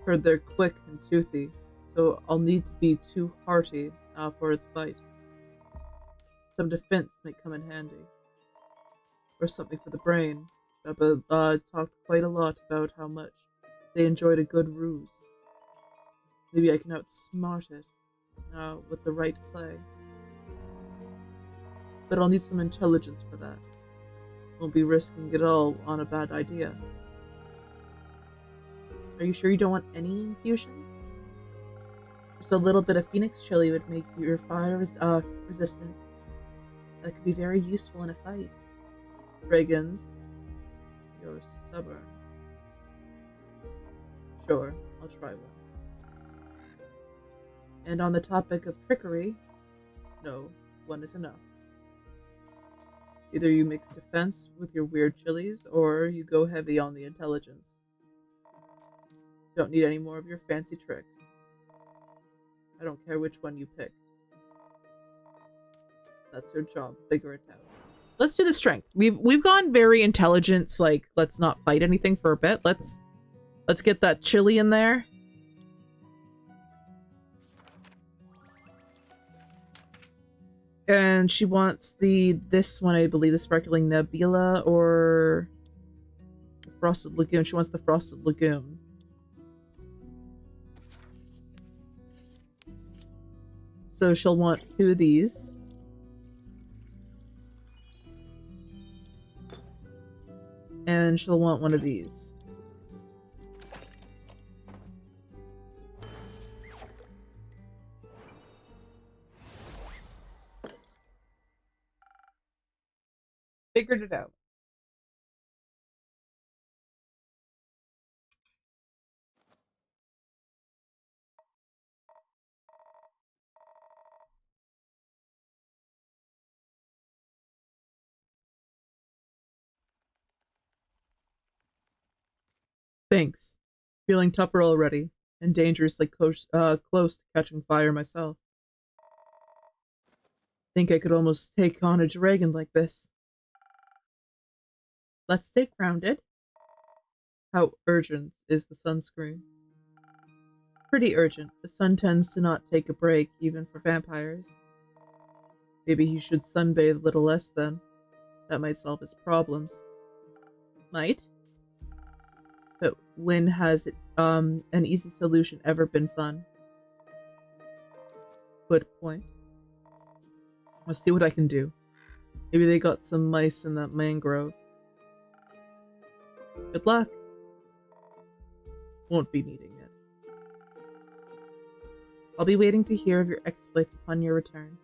Heard they're quick and toothy, so I'll need to be too hearty for its bite. Some defense may come in handy. Or something for the brain. Bubba talked quite a lot about how much they enjoyed a good ruse. Maybe I can outsmart it with the right play. But I'll need some intelligence for that. Won't be risking it all on a bad idea. Are you sure you don't want any infusions? Just a little bit of phoenix chili would make your fire resistant. That could be very useful in a fight. Dragons, you're stubborn. Sure, I'll try one. And on the topic of trickery, no, one is enough. Either you mix defense with your weird chilies, or you go heavy on the intelligence. Don't need any more of your fancy tricks. I don't care which one you pick. That's your job. Figure it out. Let's do the strength. We've gone very intelligence, like let's not fight anything for a bit. Let's get that chili in there. And she wants this one, I believe, the Sparkling Nebula or the Frosted Lagoon. She wants the Frosted Lagoon. So she'll want 2 of these. And she'll want 1 of these. Figured it out. Thanks. Feeling tougher already, and dangerously close to catching fire myself. Think I could almost take on a dragon like this. Let's stay grounded. How urgent is the sunscreen? Pretty urgent. The sun tends to not take a break, even for vampires. Maybe he should sunbathe a little less then. That might solve his problems. Might? But when has an easy solution ever been fun? Good point. I'll see what I can do. Maybe they got some mice in that mangrove. Good luck. Won't be needing it. I'll be waiting to hear of your exploits upon your return.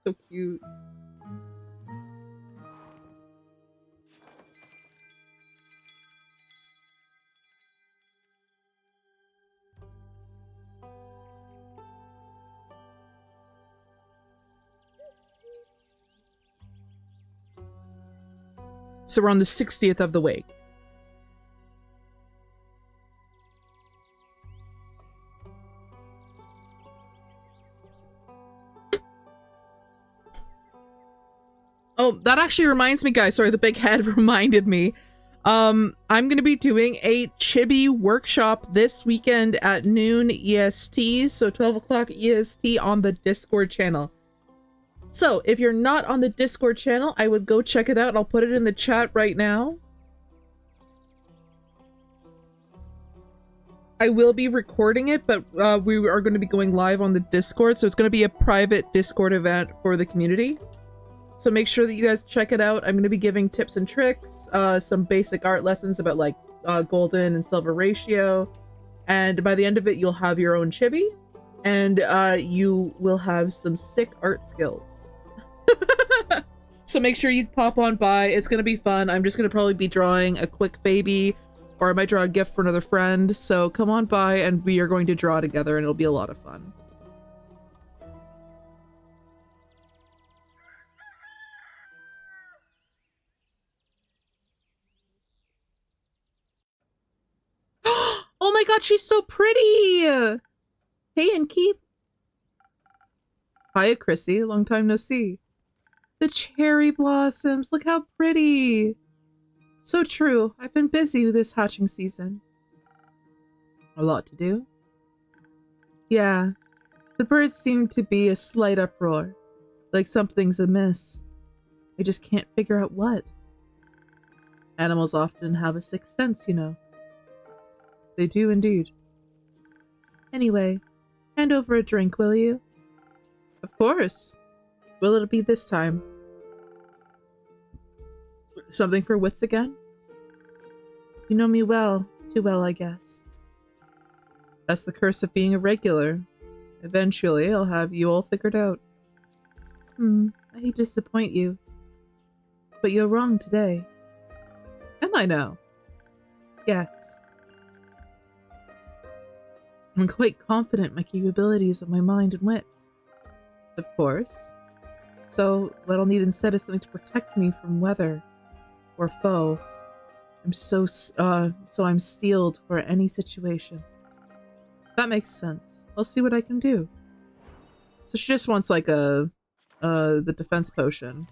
So cute. So we're on the 60th of the wake. Oh, that actually reminds me, guys. Sorry, the big head reminded me. I'm going to be doing a chibi workshop this weekend at noon EST, so 12 o'clock EST on the Discord channel. So, if you're not on the Discord channel, I would go check it out. I'll put it in the chat right now. I will be recording it, but we are going to be going live on the Discord, so it's going to be a private Discord event for the community. So make sure that you guys check it out. I'm going to be giving tips and tricks, some basic art lessons about like golden and silver ratio. And by the end of it, you'll have your own chibi. And you will have some sick art skills. So make sure you pop on by. It's going to be fun. I'm just going to probably be drawing a quick baby. Or I might draw a gift for another friend. So come on by and we are going to draw together and it'll be a lot of fun. Oh my god, she's so pretty! Hey, and keep. Hiya, Chrissy. Long time no see. The cherry blossoms. Look how pretty. So true. I've been busy this hatching season. A lot to do? Yeah. The birds seem to be a slight uproar. Like something's amiss. I just can't figure out what. Animals often have a sixth sense, you know. They do indeed. Anyway, hand over a drink, will you? Of course. Will it be this time? Something for wits again? You know me well. Too well, I guess. That's the curse of being a regular. Eventually, I'll have you all figured out. I hate to disappoint you. But you're wrong today. Am I now? Yes. I'm quite confident in my capabilities of my mind and wits. Of course. So, what I'll need instead is something to protect me from weather or foe. I'm steeled for any situation. That makes sense. I'll see what I can do. So she just wants like the defense potion.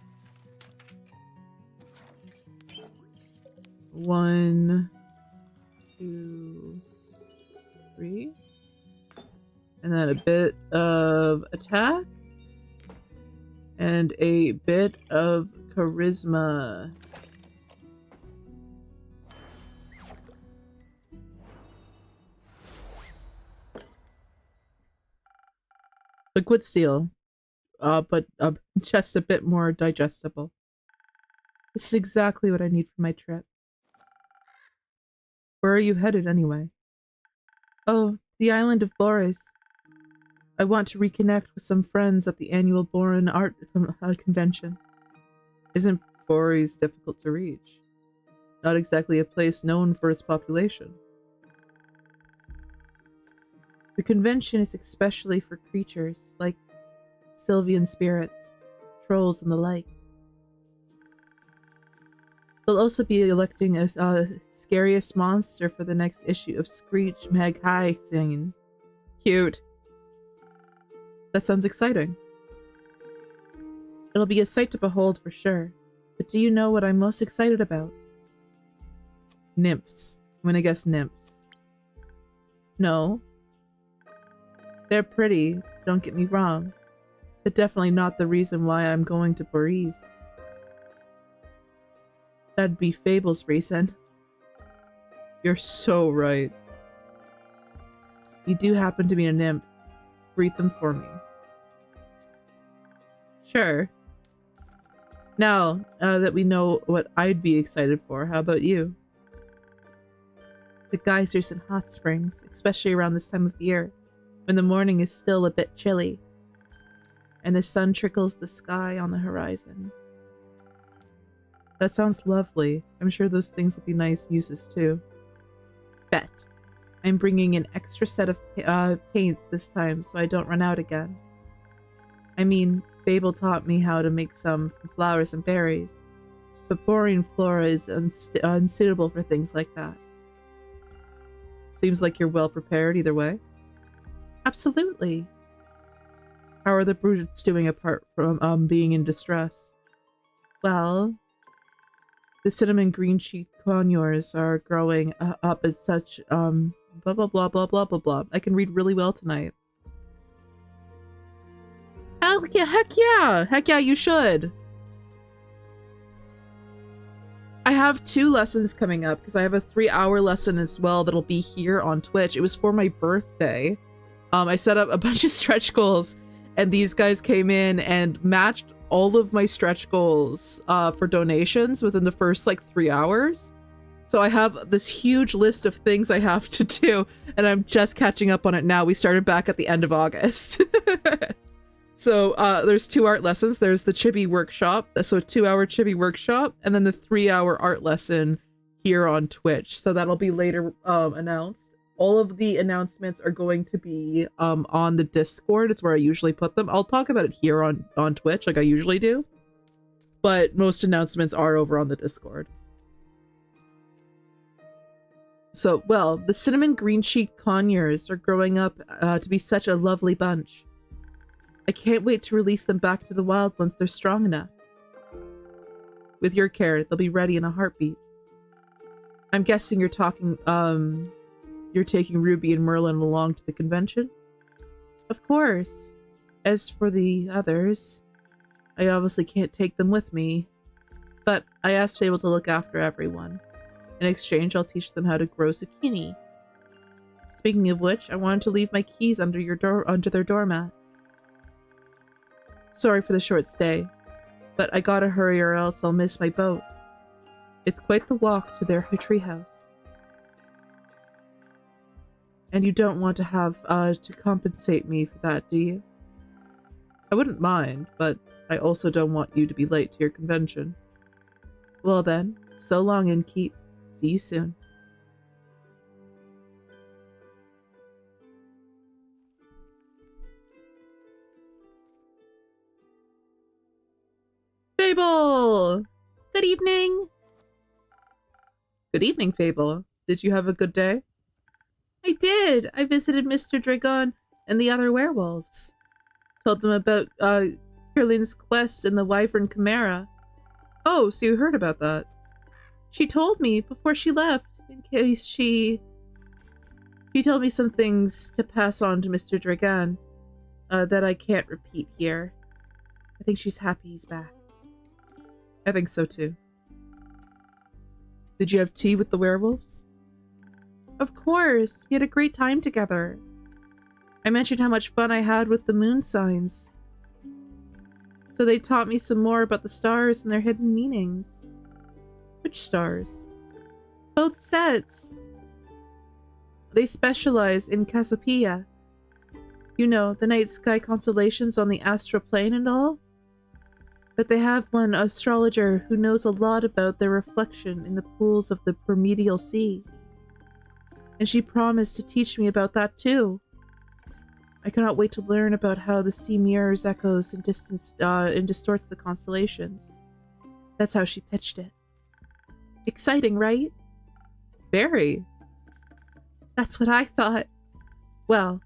1, 2, 3. And then a bit of attack. And a bit of charisma. Liquid steel, but just a bit more digestible. This is exactly what I need for my trip. Where are you headed anyway? Oh, the island of Boris. I want to reconnect with some friends at the annual Boran Art Convention. Isn't Boris difficult to reach? Not exactly a place known for its population. The convention is especially for creatures like Sylvian spirits, trolls, and the like. We'll also be electing a scariest monster for the next issue of Screech Magazine. Cute. That sounds exciting. It'll be a sight to behold for sure. But do you know what I'm most excited about? Nymphs. I'm gonna guess nymphs. No. They're pretty, don't get me wrong. But definitely not the reason why I'm going to Boris. That'd be Fable's reason. You're so right. You do happen to be a nymph. Greet them for me. Sure. Now, that we know what I'd be excited for, how about you? The geysers and hot springs, especially around this time of year, when the morning is still a bit chilly, and the sun trickles the sky on the horizon. That sounds lovely. I'm sure those things will be nice muses too. Bet. I'm bringing an extra set of paints this time so I don't run out again. I mean, Fable taught me how to make some from flowers and berries, but boring flora is unsuitable for things like that. Seems like you're well prepared either way. Absolutely. How are the brutes doing apart from being in distress? Well, the cinnamon green cheek conures are growing up as such, blah blah blah blah blah blah blah. I can read really well tonight. Heck yeah! Heck yeah, you should! I have 2 lessons coming up, because I have a 3-hour lesson as well that'll be here on Twitch. It was for my birthday. I set up a bunch of stretch goals, and these guys came in and matched all of my stretch goals for donations within the first, like, 3 hours. So I have this huge list of things I have to do, and I'm just catching up on it now. We started back at the end of August. So there's 2 art lessons. There's the chibi workshop, so a 2-hour chibi workshop, and then the 3-hour art lesson here on Twitch. So that'll be later announced. All of the announcements are going to be on the Discord. It's where I usually put them. I'll talk about it here on Twitch like I usually do, but most announcements are over on the Discord. So, well, the cinnamon green cheek conures are growing up to be such a lovely bunch. I can't wait to release them back to the wild once they're strong enough. With your care, they'll be ready in a heartbeat. I'm guessing you're taking Ruby and Merlin along to the convention? Of course. As for the others, I obviously can't take them with me, but I asked Fable to look after everyone. In exchange, I'll teach them how to grow zucchini. Speaking of which, I wanted to leave my keys under their doormat. Sorry for the short stay, but I gotta hurry or else I'll miss my boat. It's quite the walk to their treehouse. And you don't want to have to compensate me for that, do you? I wouldn't mind, but I also don't want you to be late to your convention. Well then, so long and keep. See you soon. Fable! Good evening! Good evening, Fable. Did you have a good day? I did! I visited Mr. Dragon and the other werewolves. Told them about Kirlin's quest and the Wyvern Chimera. Oh, so you heard about that. She told me before she left, in case she told me some things to pass on to Mr. Dragon that I can't repeat here. I think she's happy he's back. I think so too. Did you have tea with the werewolves? Of course, we had a great time together. I mentioned how much fun I had with the moon signs. So they taught me some more about the stars and their hidden meanings. Which stars? Both sets. They specialize in Cassiopeia. You know, the night sky constellations on the astral plane and all. But they have one astrologer who knows a lot about their reflection in the pools of the Primordial Sea. And she promised to teach me about that too. I cannot wait to learn about how the sea mirrors echoes and distorts the constellations. That's how she pitched it. Exciting, right? Very. That's what I thought. Well.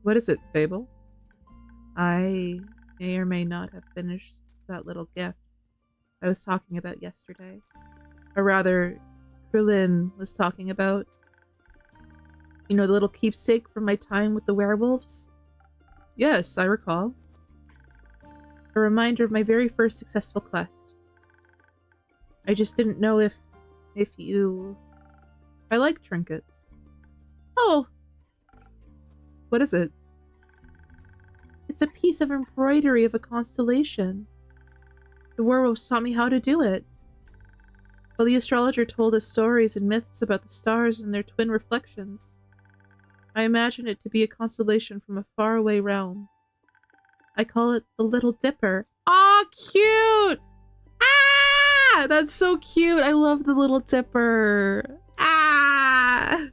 What is it, Fable? I may or may not have finished that little gift I was talking about yesterday. Or rather, Krillin was talking about. You know, the little keepsake from my time with the werewolves? Yes, I recall. A reminder of my very first successful quest. I just didn't know if you... I like trinkets. Oh! What is it? It's a piece of embroidery of a constellation. The werewolves taught me how to do it. While the astrologer told us stories and myths about the stars and their twin reflections. I imagine it to be a constellation from a faraway realm. I call it the Little Dipper. Aw, cute! Ah! That's so cute! I love the Little Dipper. Ah!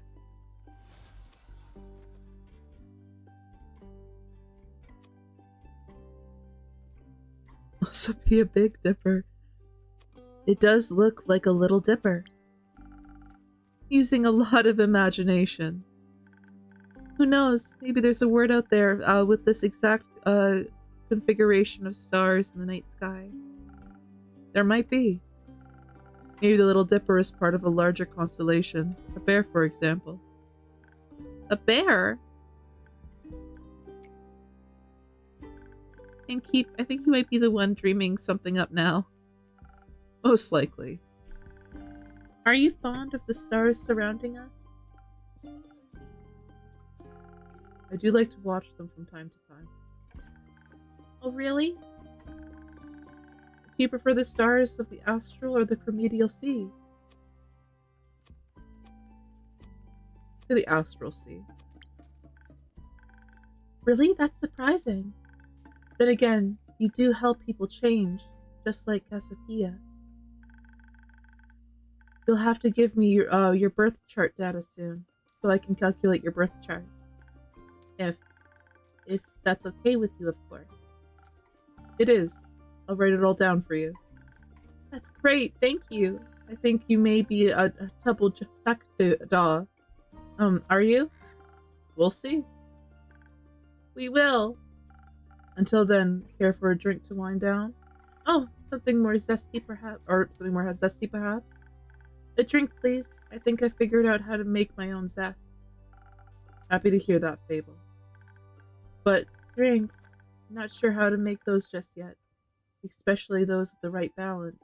Also be a Big Dipper. It does look like a Little Dipper. Using a lot of imagination. Who knows? Maybe there's a word out there with this exact configuration of stars in the night sky. There might be. Maybe the Little Dipper is part of a larger constellation. A bear, for example. A bear? And I think he might be the one dreaming something up now. Most likely. Are you fond of the stars surrounding us? I do like to watch them from time to time. Oh, really? Do you prefer the stars of the astral or the Primordial Sea? To the astral sea. Really? That's surprising. Then again, you do help people change, just like Cassiopeia. You'll have to give me your birth chart data soon, so I can calculate your birth chart. If that's okay with you, of course. It is. I'll write it all down for you. That's great, thank you. I think you may be a double jackdaw. Are you? We'll see. We will. Until then, care for a drink to wind down? Oh, something more zesty perhaps? Or something more zesty perhaps? A drink, please. I think I figured out how to make my own zest. Happy to hear that, Fable. But drinks, I'm not sure how to make those just yet. Especially those with the right balance.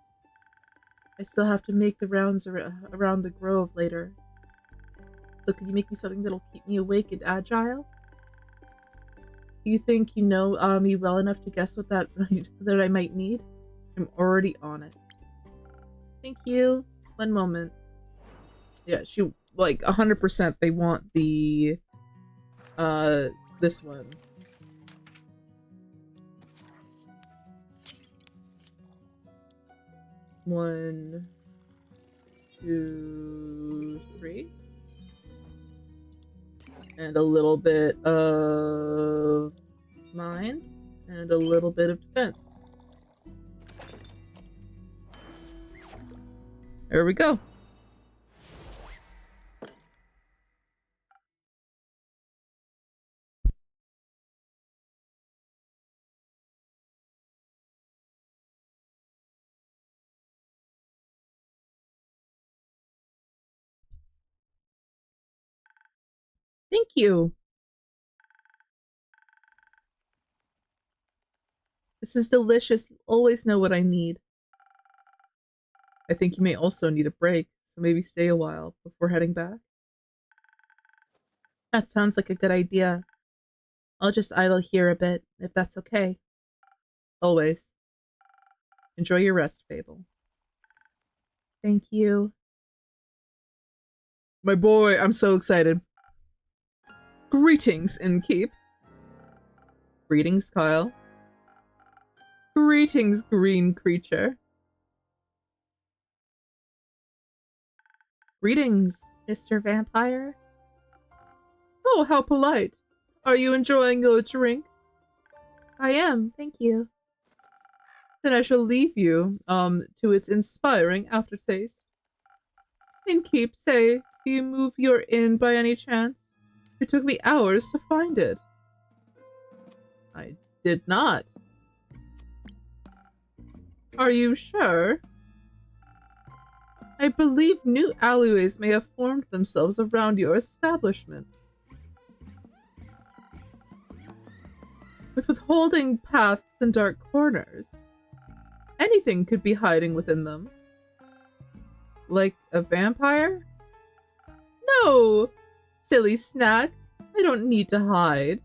I still have to make the rounds around the grove later. So could you make me something that'll keep me awake and agile? Do you think you know me well enough to guess what that I might need? I'm already on it. Thank you. One moment. Yeah, she like 100% they want the this one. One, two, three. And a little bit of mind and a little bit of defense. There we go. Thank you. This is delicious. You always know what I need. I think you may also need a break, so maybe stay a while before heading back. That sounds like a good idea. I'll just idle here a bit, if that's okay. Always. Enjoy your rest, Fable. Thank you. My boy, I'm so excited. Greetings, Innkeep. Greetings, Kyle. Greetings, green creature. Greetings, Mr. Vampire. Oh, how polite. Are you enjoying your drink? I am, thank you. Then I shall leave you, to its inspiring aftertaste. Innkeep, say, do you move your inn by any chance? It took me hours to find it. I did not. Are you sure? I believe new alleyways may have formed themselves around your establishment. With withholding paths and dark corners, anything could be hiding within them. Like a vampire? No! Silly snack. I don't need to hide.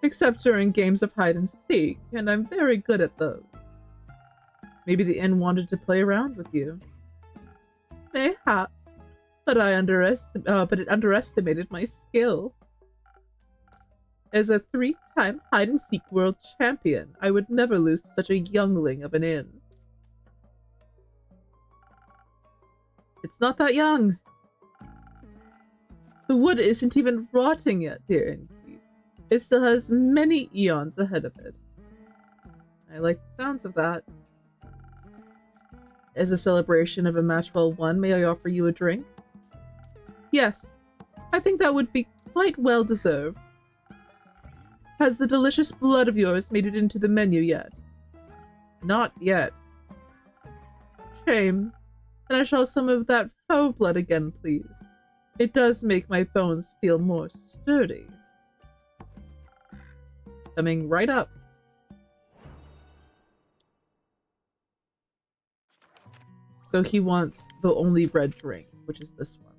Except during games of hide and seek, and I'm very good at those. Maybe the inn wanted to play around with you. Mayhaps, but it underestimated my skill. As a 3-time hide-and-seek world champion, I would never lose to such a youngling of an inn. It's not that young. The wood isn't even rotting yet, dear Innkeep. It still has many eons ahead of it. I like the sounds of that. As a celebration of a match well won, may I offer you a drink? Yes, I think that would be quite well deserved. Has the delicious blood of yours made it into the menu yet? Not yet. Shame. Can I show some of that faux blood again, please? It does make my bones feel more sturdy. Coming right up. So he wants the only red drink, which is this one.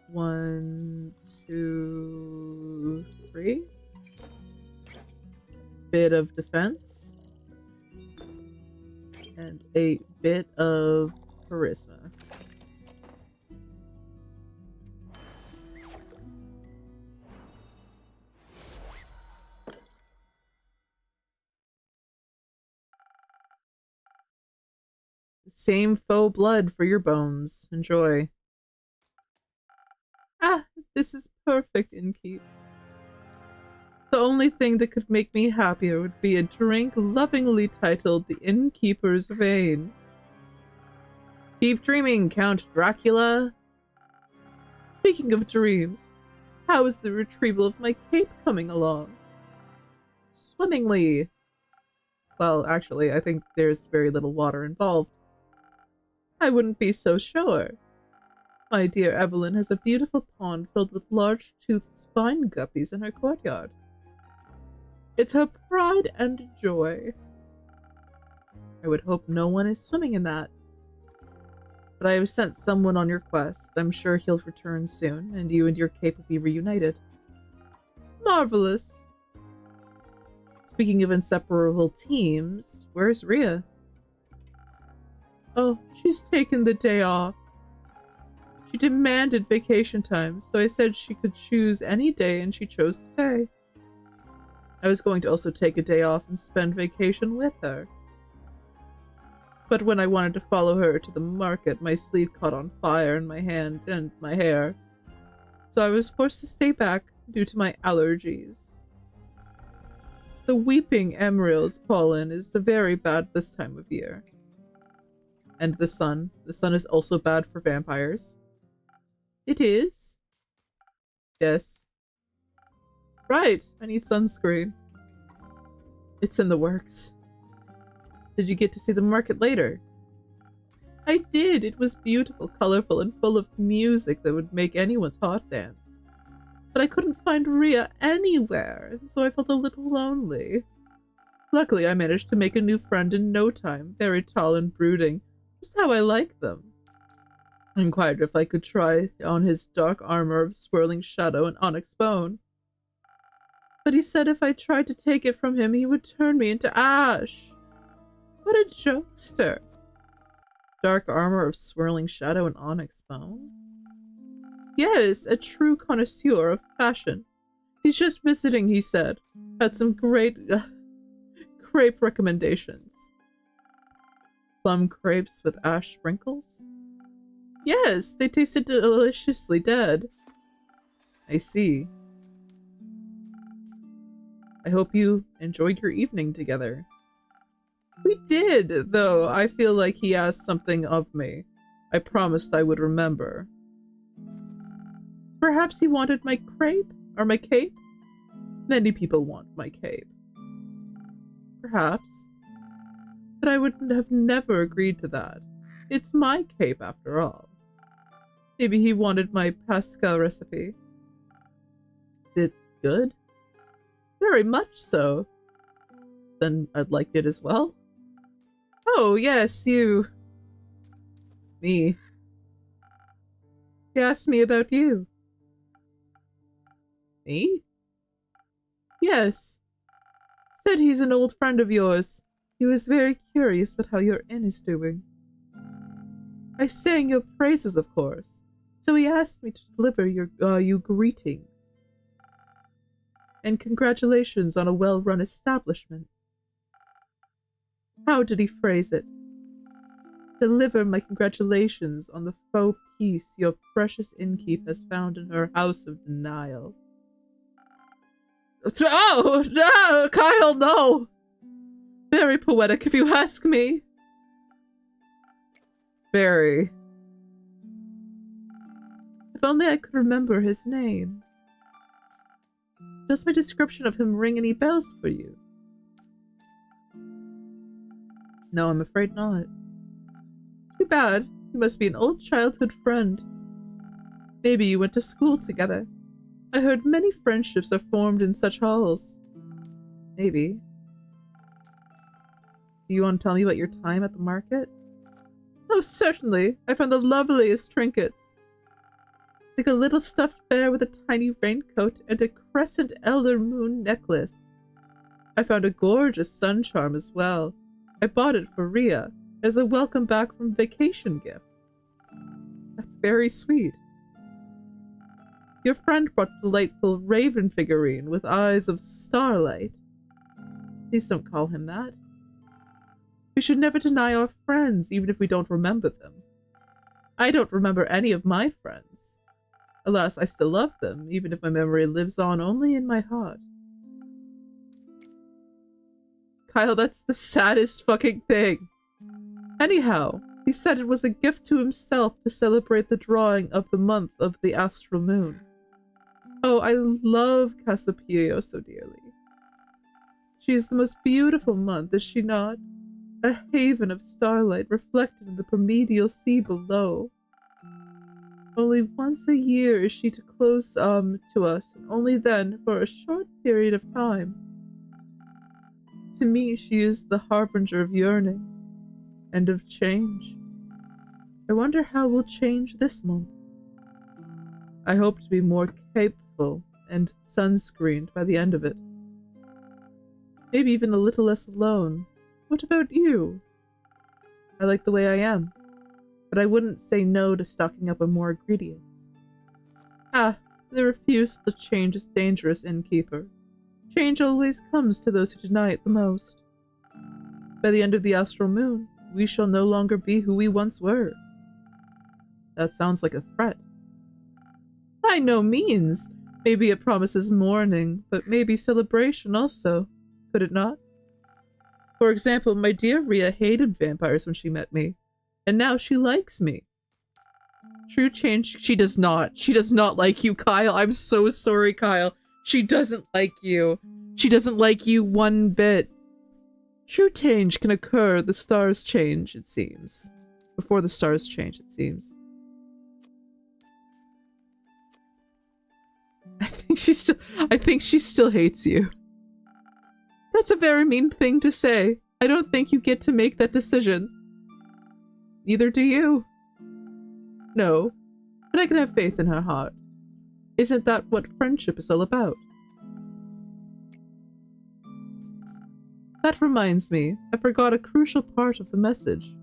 1, 2, 3. Bit of defense. And a bit of charisma. Same faux blood for your bones. Enjoy. Ah, this is perfect, Innkeep. The only thing that could make me happier would be a drink lovingly titled the Innkeeper's Vein. Keep dreaming, Count Dracula. Speaking of dreams, how is the retrieval of my cape coming along? Swimmingly. Well, actually, I think there's very little water involved. I wouldn't be so sure. My dear Evelyn has a beautiful pond filled with large-toothed spine guppies in her courtyard. It's her pride and joy. I would hope no one is swimming in that. But I have sent someone on your quest. I'm sure he'll return soon, and you and your cape will be reunited. Marvelous. Speaking of inseparable teams, where's Rhea? Oh, she's taken the day off. She demanded vacation time, so I said she could choose any day, and she chose today. I was going to also take a day off and spend vacation with her. But when I wanted to follow her to the market, my sleeve caught on fire in my hand and my hair. So I was forced to stay back due to my allergies. The weeping emerald's pollen is very bad this time of year. And the sun. The sun is also bad for vampires. It is? Yes. Right, I need sunscreen. It's in the works. Did you get to see the market later? I did. It was beautiful, colorful, and full of music that would make anyone's heart dance. but I couldn't find Rhea anywhere, so I felt a little lonely. Luckily, I managed to make a new friend in no time, very tall and brooding, just how I like them. I inquired if I could try on his dark armor of swirling shadow and onyx bone. But he said if I tried to take it from him, he would turn me into ash. What a jokester. Dark armor of swirling shadow and onyx bone? Yes, a true connoisseur of fashion. He's just visiting, he said. Had some great crepe recommendations. Plum crepes with ash sprinkles? Yes, they tasted deliciously dead. I see. I hope you enjoyed your evening together. We did, though I feel like he asked something of me. I promised I would remember. Perhaps he wanted my crepe? Or my cape? Many people want my cape. Perhaps. But I would have never agreed to that. It's my cape, after all. Maybe he wanted my pasca recipe. Is it good? Very much so. Then I'd like it as well. Oh, yes, you. Me. He asked me about you. Me? Yes. Said he's an old friend of yours. He was very curious about how your inn is doing. I sang your praises, of course, so he asked me to deliver you greetings. And congratulations on a well-run establishment. How did he phrase it? Deliver my congratulations on the faux peace your precious innkeep has found in her house of denial. Oh, no, Kyle, no! Very poetic, if you ask me. Very. If only I could remember his name. Does my description of him ring any bells for you? No, I'm afraid not. Too bad. He must be an old childhood friend. Maybe you went to school together. I heard many friendships are formed in such halls. Maybe. Do you want to tell me about your time at the market? Oh, certainly. I found the loveliest trinkets. Like a little stuffed bear with a tiny raincoat and a crescent elder moon necklace. I found a gorgeous sun charm as well. I bought it for Rhea as a welcome back from vacation gift. That's very sweet. Your friend brought a delightful raven figurine with eyes of starlight. Please don't call him that. We should never deny our friends, even if we don't remember them. I don't remember any of my friends. Alas, I still love them, even if my memory lives on only in my heart. Kyle, that's the saddest fucking thing. Anyhow, he said it was a gift to himself to celebrate the drawing of the month of the astral moon. Oh, I love Cassiopeia so dearly. She is the most beautiful month, is she not? A haven of starlight reflected in the primordial sea below. Only once a year is she to close to us, and only then for a short period of time. To me, she is the harbinger of yearning and of change. I wonder how we'll change this month. I hope to be more capable and sunscreened by the end of it. Maybe even a little less alone. What about you? I like the way I am, but I wouldn't say no to stocking up on more ingredients. Ah, the refusal to change is dangerous, innkeeper. Change always comes to those who deny it the most. By the end of the astral moon, we shall no longer be who we once were. That sounds like a threat. By no means. Maybe it promises mourning, but maybe celebration also. Could it not? For example, my dear Rhea hated vampires when she met me, and now she likes me. True change, she does not. She does not like you, Kyle. I'm so sorry, Kyle. She doesn't like you. She doesn't like you one bit. True change can occur, the stars change, it seems. Before the stars change, it seems. I think she still hates you. That's a very mean thing to say. I don't think you get to make that decision. Neither do you. No, but I can have faith in her heart. Isn't that what friendship is all about? That reminds me, I forgot a crucial part of the message.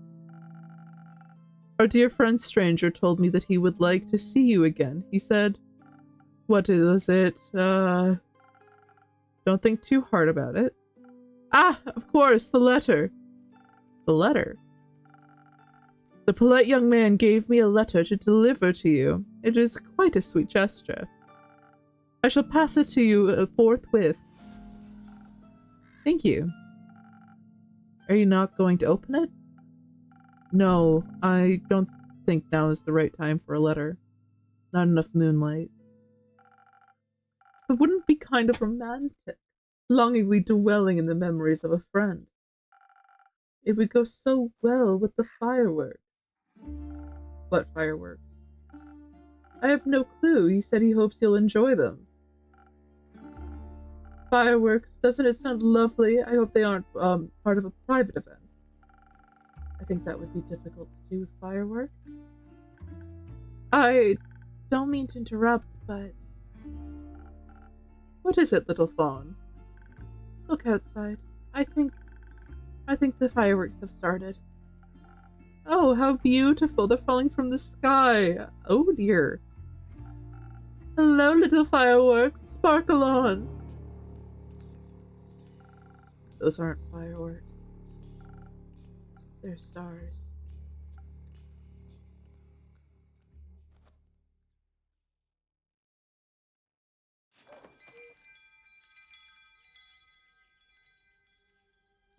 Our dear friend Stranger told me that he would like to see you again. He said, what was it? Don't think too hard about it. Ah, of course, the letter. The letter? The polite young man gave me a letter to deliver to you. It is quite a sweet gesture. I shall pass it to you forthwith. Thank you. Are you not going to open it? No, I don't think now is the right time for a letter. Not enough moonlight. But wouldn't it be kind of romantic, longingly dwelling in the memories of a friend? It would go so well with the fireworks. What fireworks? I have no clue. He said he hopes you'll enjoy them. Fireworks, doesn't it sound lovely? I hope they aren't part of a private event. I think that would be difficult to do with fireworks. I don't mean to interrupt, but... What is it, little fawn? Look outside. I think the fireworks have started. Oh, how beautiful. They're falling from the sky. Oh dear. Hello, little fireworks. Sparkle on. Those aren't fireworks. They're stars.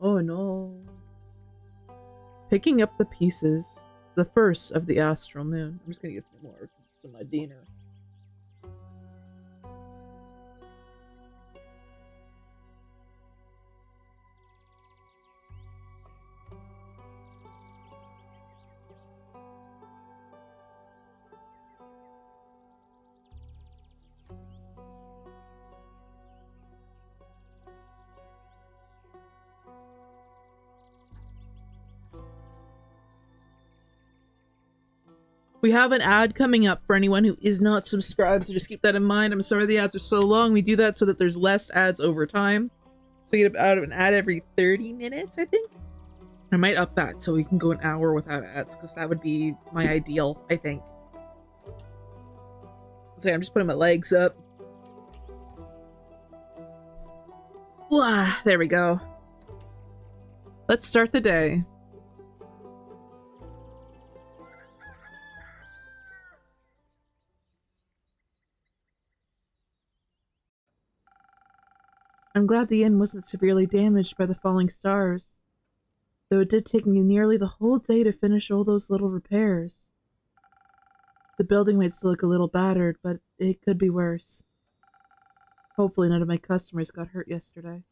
Oh no. Picking up the pieces, the first of the astral moon. I'm just gonna get some of my dinner. We have an ad coming up for anyone who is not subscribed, so just keep that in mind. I'm sorry the ads are so long. We do that so that there's less ads over time. So we get out of an ad every 30 minutes, I think. I might up that so we can go an hour without ads, because that would be my ideal, I think. So I'm just putting my legs up. Wah, there we go. Let's start the day. I'm glad the inn wasn't severely damaged by the falling stars, though it did take me nearly the whole day to finish all those little repairs. The building might still look a little battered, but it could be worse. Hopefully none of my customers got hurt yesterday.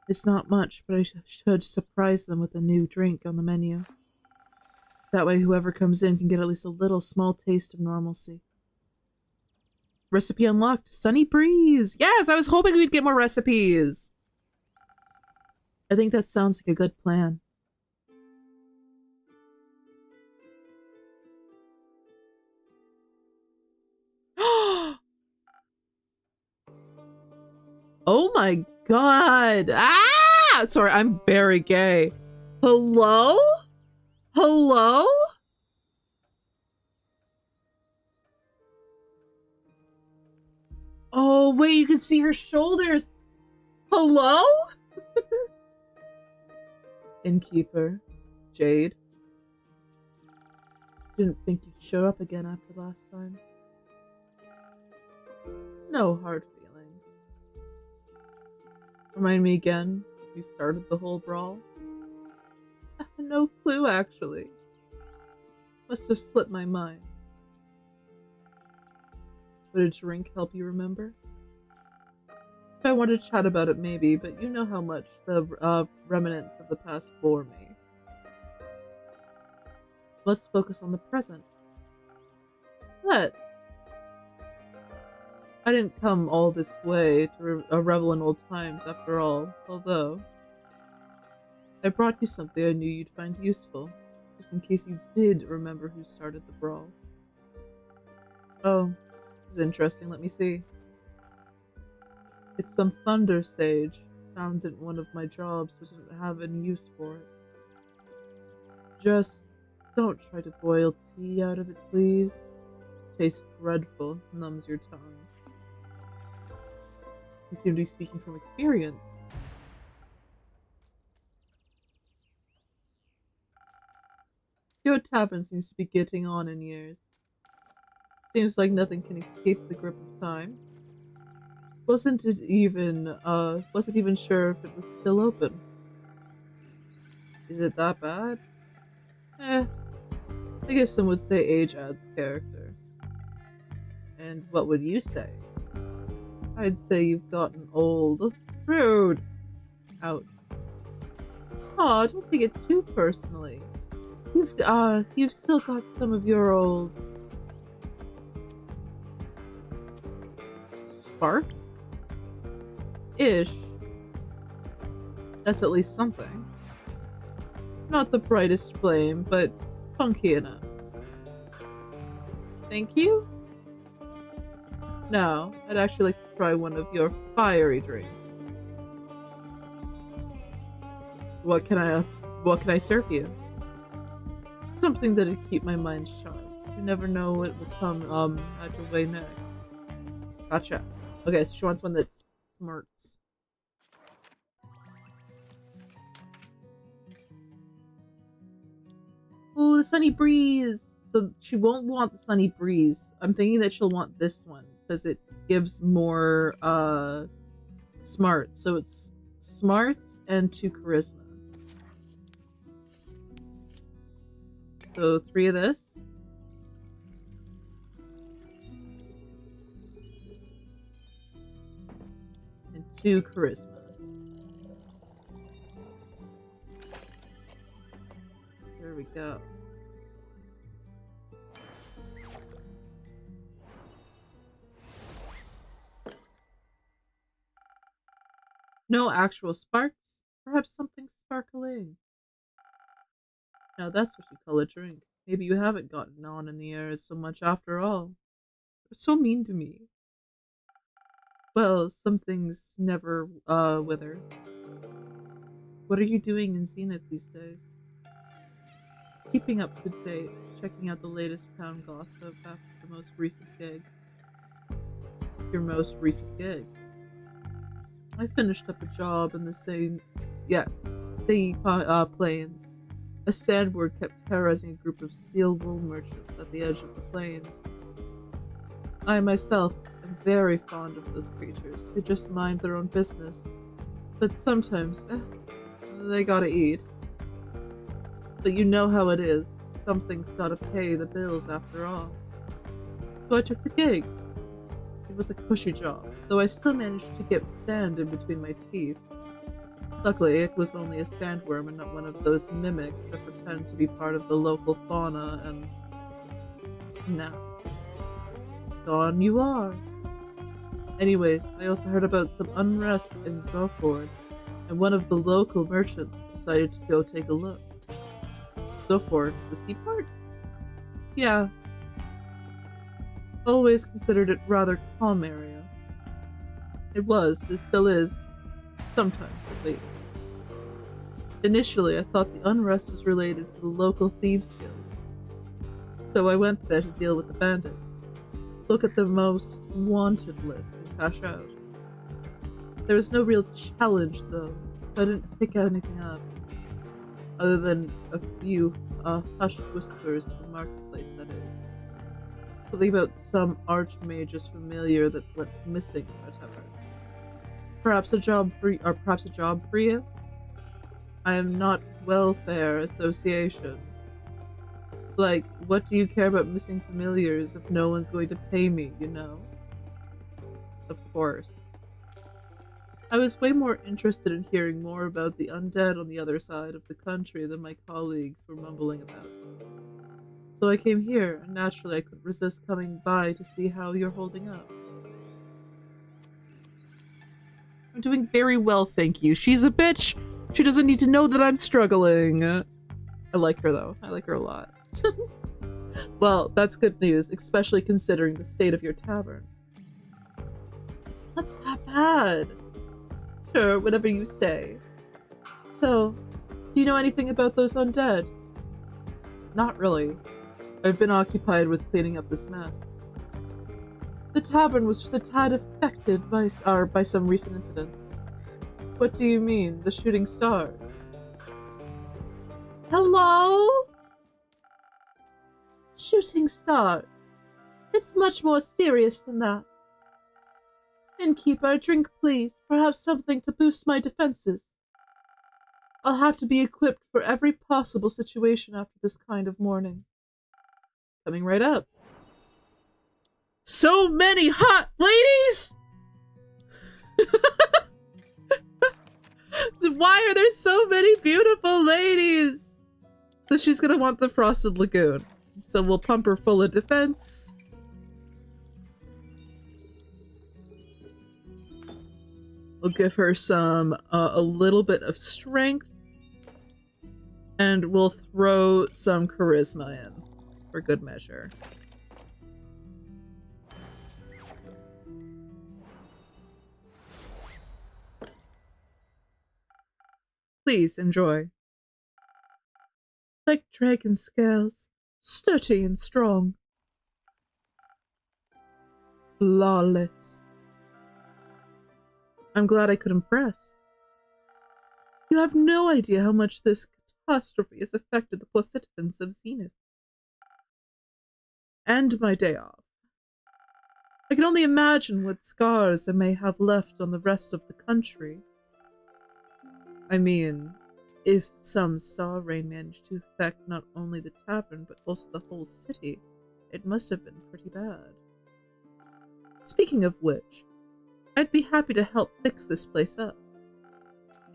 It's not much, but I should surprise them with a new drink on the menu. That way whoever comes in can get at least a little small taste of normalcy. Recipe unlocked. Sunny Breeze. Yes, I was hoping we'd get more recipes. I think that sounds like a good plan. Oh my god. Ah! Sorry, I'm very gay. Hello? Hello? Oh, wait, you can see her shoulders. Hello? Innkeeper. Jade. Didn't think you'd show up again after last time. No hard feelings. Remind me again, you started the whole brawl? No clue, actually. Must have slipped my mind. Would a drink help you remember? If I want to chat about it, maybe, but you know how much the remnants of the past bore me. Let's focus on the present. Let's. I didn't come all this way to revel in old times after all, although I brought you something I knew you'd find useful, just in case you did remember who started the brawl. Oh, this is interesting. Let me see. It's some thunder sage found in one of my jobs, but didn't have any use for it. Just don't try to boil tea out of its leaves. Tastes dreadful, numbs your tongue. You seem to be speaking from experience. Your tavern seems to be getting on in years. Seems like nothing can escape the grip of time. Wasn't it even sure if it was still open? Is it that bad? Eh, I guess some would say age adds character. And what would you say? I'd say you've gotten old. Rude. Ouch. Aw, don't take it too personally. You've still got some of your old spark? Ish. That's at least something. Not the brightest flame, but funky enough. Thank you? No, I'd actually like to try one of your fiery drinks. What can I serve you? Something that'd keep my mind sharp. You never know what will come out your way next. Gotcha. Okay, so she wants one that's smarts. Ooh, the sunny breeze. So she won't want the sunny breeze. I'm thinking that she'll want this one because it gives more smarts. So it's smarts and 2 charisma. So 3 of this. And 2 charisma. There we go. No actual sparks, perhaps something sparkling. Now that's what you call a drink. Maybe you haven't gotten on in the air so much after all. You're so mean to me. Well, some things never wither. What are you doing in Zenith these days? Keeping up to date, checking out the latest town gossip after the most recent gig. Your most recent gig? I finished up a job in the same plains. A sandward kept terrorizing a group of seal wool merchants at the edge of the plains. I myself am very fond of those creatures. They just mind their own business. But sometimes, they gotta eat. But you know how it is. Something's gotta pay the bills after all. So I took the gig. It was a cushy job, though I still managed to get sand in between my teeth. Luckily, it was only a sandworm and not one of those mimics that pretend to be part of the local fauna and... Snap. Gone you are. Anyways, I also heard about some unrest in Zoford, and one of the local merchants decided to go take a look. Zoford, the seaport? Yeah. Always considered it rather calm area. It still is. Sometimes, at least. Initially, I thought the unrest was related to the local thieves guild. So I went there to deal with the bandits. Look at the most wanted list and cash out. There was no real challenge, though, so I didn't pick anything up. Other than a few hushed whispers in the marketplace, that is. Something about some archmage's familiar that went missing or whatever. Perhaps a job for you? I am not welfare association. Like, what do you care about missing familiars if no one's going to pay me, you know? Of course. I was way more interested in hearing more about the undead on the other side of the country than my colleagues were mumbling about. So I came here, and naturally I couldn't resist coming by to see how you're holding up. I'm doing very well, thank you. She's a bitch. She doesn't need to know that I'm struggling. I like her, though. I like her a lot. Well, that's good news, especially considering the state of your tavern. It's not that bad. Sure, whatever you say. So, do you know anything about those undead? Not really. I've been occupied with cleaning up this mess. The tavern was just a tad affected by some recent incidents. What do you mean, the shooting stars? Hello? Shooting stars. It's much more serious than that. Innkeeper, drink please. Perhaps something to boost my defenses. I'll have to be equipped for every possible situation after this kind of morning. Coming right up. So many hot ladies! Why are there so many beautiful ladies? So she's gonna want the Frosted Lagoon. So we'll pump her full of defense. We'll give her some, a little bit of strength. And we'll throw some charisma in for good measure. Please enjoy. Like dragon scales, sturdy and strong. Flawless. I'm glad I could impress. You have no idea how much this catastrophe has affected the poor citizens of Zenith. And my day off. I can only imagine what scars I may have left on the rest of the country. I mean, if some star rain managed to affect not only the tavern, but also the whole city, it must have been pretty bad. Speaking of which, I'd be happy to help fix this place up.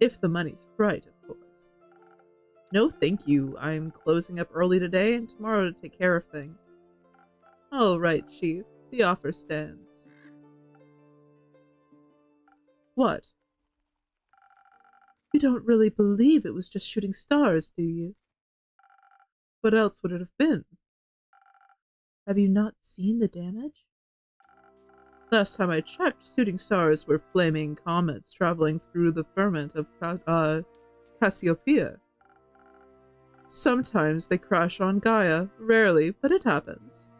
If the money's right, of course. No thank you, I'm closing up early today and tomorrow to take care of things. All right, Chief, the offer stands. What? You don't really believe it was just shooting stars, do you? What else would it have been? Have you not seen the damage? Last time I checked, shooting stars were flaming comets traveling through the firmament of Cassiopeia. Sometimes they crash on Gaia, rarely, but it happens.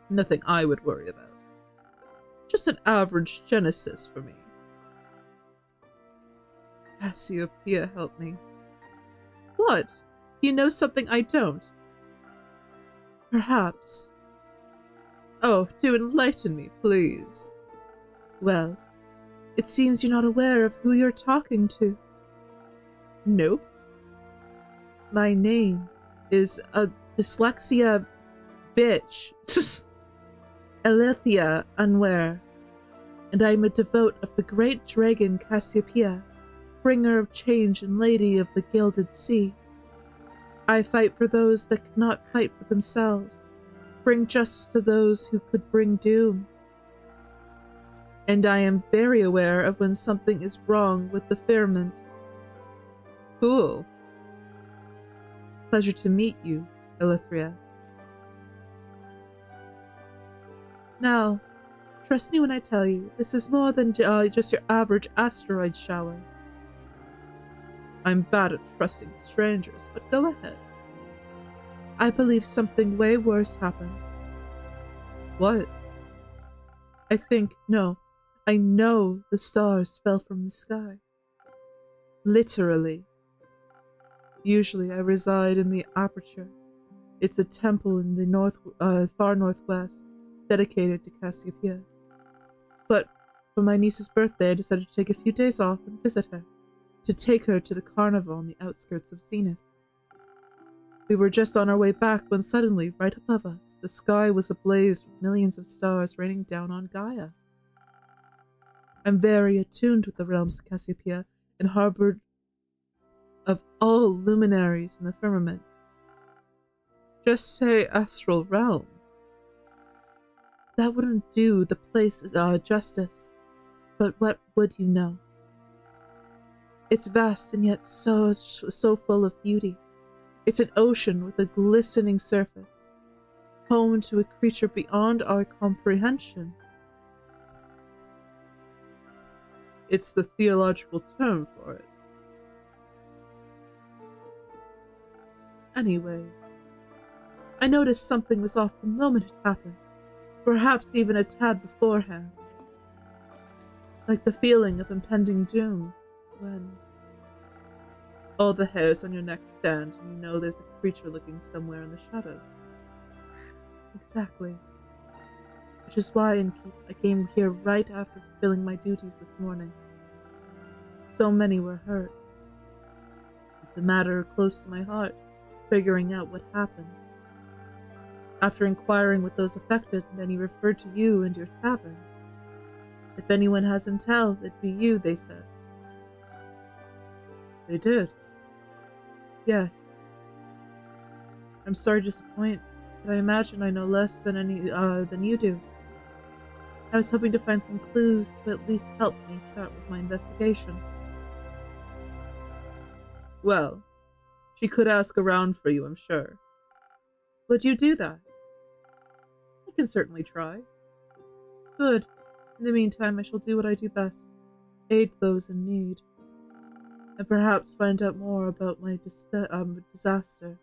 Nothing I would worry about. Just an average Genesis for me. Cassiopeia, help me. What? You know something I don't? Perhaps. Oh, do enlighten me, please. Well, it seems you're not aware of who you're talking to. Nope. My name is a dyslexia bitch. Alethea Unware, and I'm a devote of the great dragon Cassiopeia, bringer of change and lady of the gilded sea. I fight for those that cannot fight for themselves, bring justice to those who could bring doom. And I am very aware of when something is wrong with the firmament. Cool. Pleasure to meet you, Alethea. Now, trust me when I tell you, this is more than just your average asteroid shower. I'm bad at trusting strangers, but go ahead. I believe something way worse happened. What? I know the stars fell from the sky. Literally. Usually I reside in the Aperture. It's a temple in the far northwest, dedicated to Cassiopeia. But for my niece's birthday, I decided to take a few days off and visit her, to take her to the carnival on the outskirts of Zenith. We were just on our way back when suddenly, right above us, the sky was ablaze with millions of stars raining down on Gaia. I'm very attuned with the realms of Cassiopeia and harbored of all luminaries in the firmament. Just say astral realm. That wouldn't do the place justice, But what would you know? It's vast and yet so full of beauty. It's an ocean with a glistening surface, home to a creature beyond our comprehension. It's the theological term for it. Anyways, I noticed something was off the moment it happened, perhaps even a tad beforehand. Like the feeling of impending doom when all the hairs on your neck stand and you know there's a creature lurking somewhere in the shadows. Exactly. Which is why I came here right after fulfilling my duties this morning. So many were hurt. It's a matter close to my heart, figuring out what happened. After inquiring with those affected, many referred to you and your tavern. If anyone has intel, it'd be you, they said. They did. Yes. I'm sorry to disappoint, but I imagine I know less than you do. I was hoping to find some clues to at least help me start with my investigation. Well, she could ask around for you, I'm sure. Would you do that? I can certainly try. Good. In the meantime, I shall do what I do best. Aid those in need. And perhaps find out more about my disaster.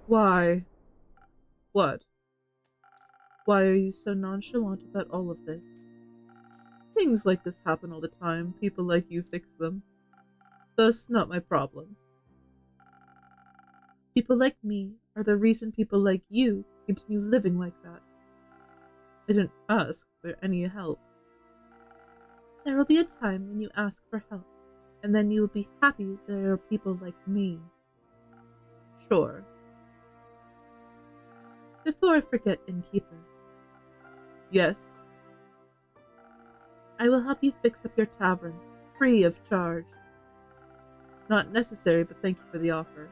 Why? What? Why are you so nonchalant about all of this? Things like this happen all the time. People like you fix them. Thus, not my problem. People like me are the reason people like you continue living like that. I didn't ask for any help. There will be a time when you ask for help, and then you will be happy there are people like me. Sure. Before I forget, innkeeper. Yes? I will help you fix up your tavern, free of charge. Not necessary, but thank you for the offer.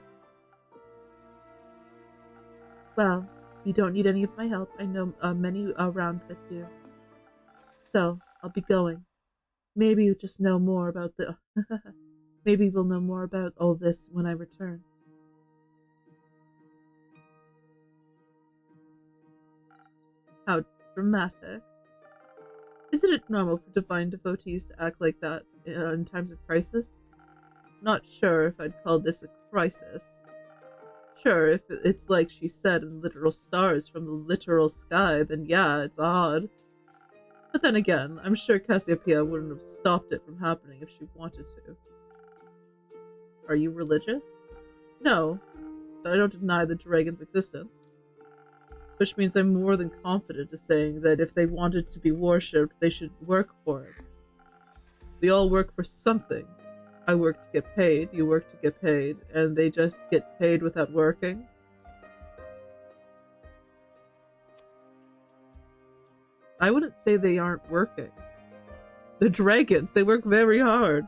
Well, you don't need any of my help. I know many around that do. So, I'll be going. Maybe you'll just know more about the... Maybe we'll know more about all this when I return. How dramatic. Isn't it normal for divine devotees to act like that in times of crisis? Not sure if I'd call this a crisis. Sure, if it's like she said in literal stars from the literal sky, then yeah, it's odd. But then again, I'm sure Cassiopeia wouldn't have stopped it from happening if she wanted to. Are you religious? No, but I don't deny the dragon's existence. Which means I'm more than confident to saying that if they wanted to be worshipped, they should work for it. We all work for something. I work to get paid, you work to get paid, and they just get paid without working. I wouldn't say they aren't working. The dragons, they work very hard.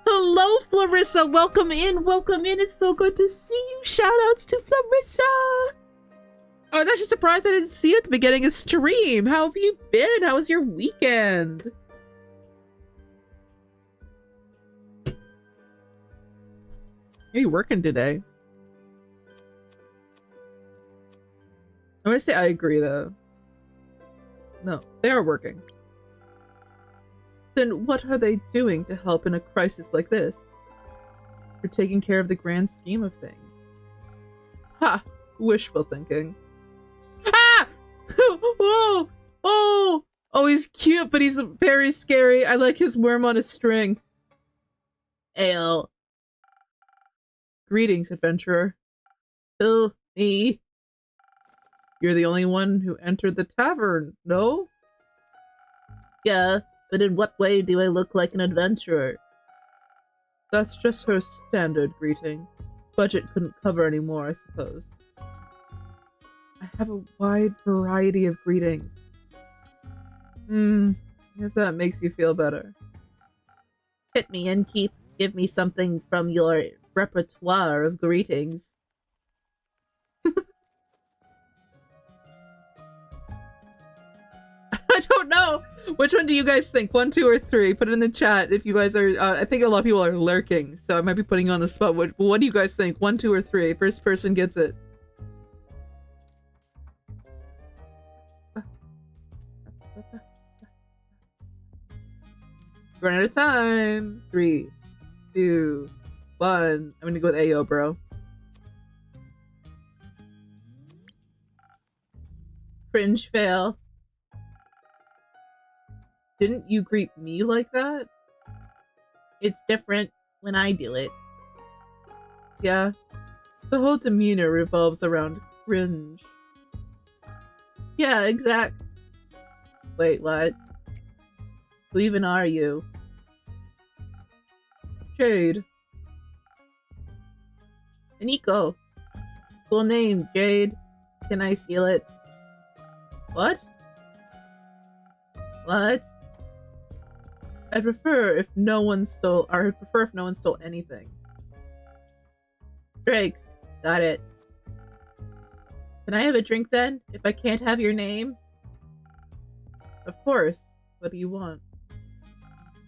Hello, Clarissa! Welcome in, welcome in! It's so good to see you! Shoutouts to Clarissa! I was actually surprised I didn't see you at the beginning of stream! How have you been? How was your weekend? Are you working today? I'm gonna say I agree, though. No, they are working. Then what are they doing to help in a crisis like this? They're taking care of the grand scheme of things. Ha! Wishful thinking. Ah! Oh! Oh! Oh, he's cute, but he's very scary. I like his worm on a string. Ale. Greetings, adventurer. Oh, me. You're the only one who entered the tavern, no? Yeah, but in what way do I look like an adventurer? That's just her standard greeting. Budget couldn't cover any more, I suppose. I have a wide variety of greetings. If that makes you feel better. Hit me and give me something from your repertoire of greetings. I don't know. Which one do you guys think? 1, 2, or 3? Put it in the chat if you guys are. I think a lot of people are lurking, so I might be putting you on the spot. What do you guys think? 1, 2, or 3? First person gets it. Run out of time. 3, 2, 1. I'm gonna go with Ayo, bro. Cringe fail. Didn't you greet me like that? It's different when I do it. Yeah. The whole demeanor revolves around cringe. Yeah, exact. Wait, what? Who even are you? Jade. Nico. Cool name, Jade. Can I steal it? What? What? I'd prefer if no one stole anything. Drakes. Got it. Can I have a drink then, if I can't have your name? Of course. What do you want?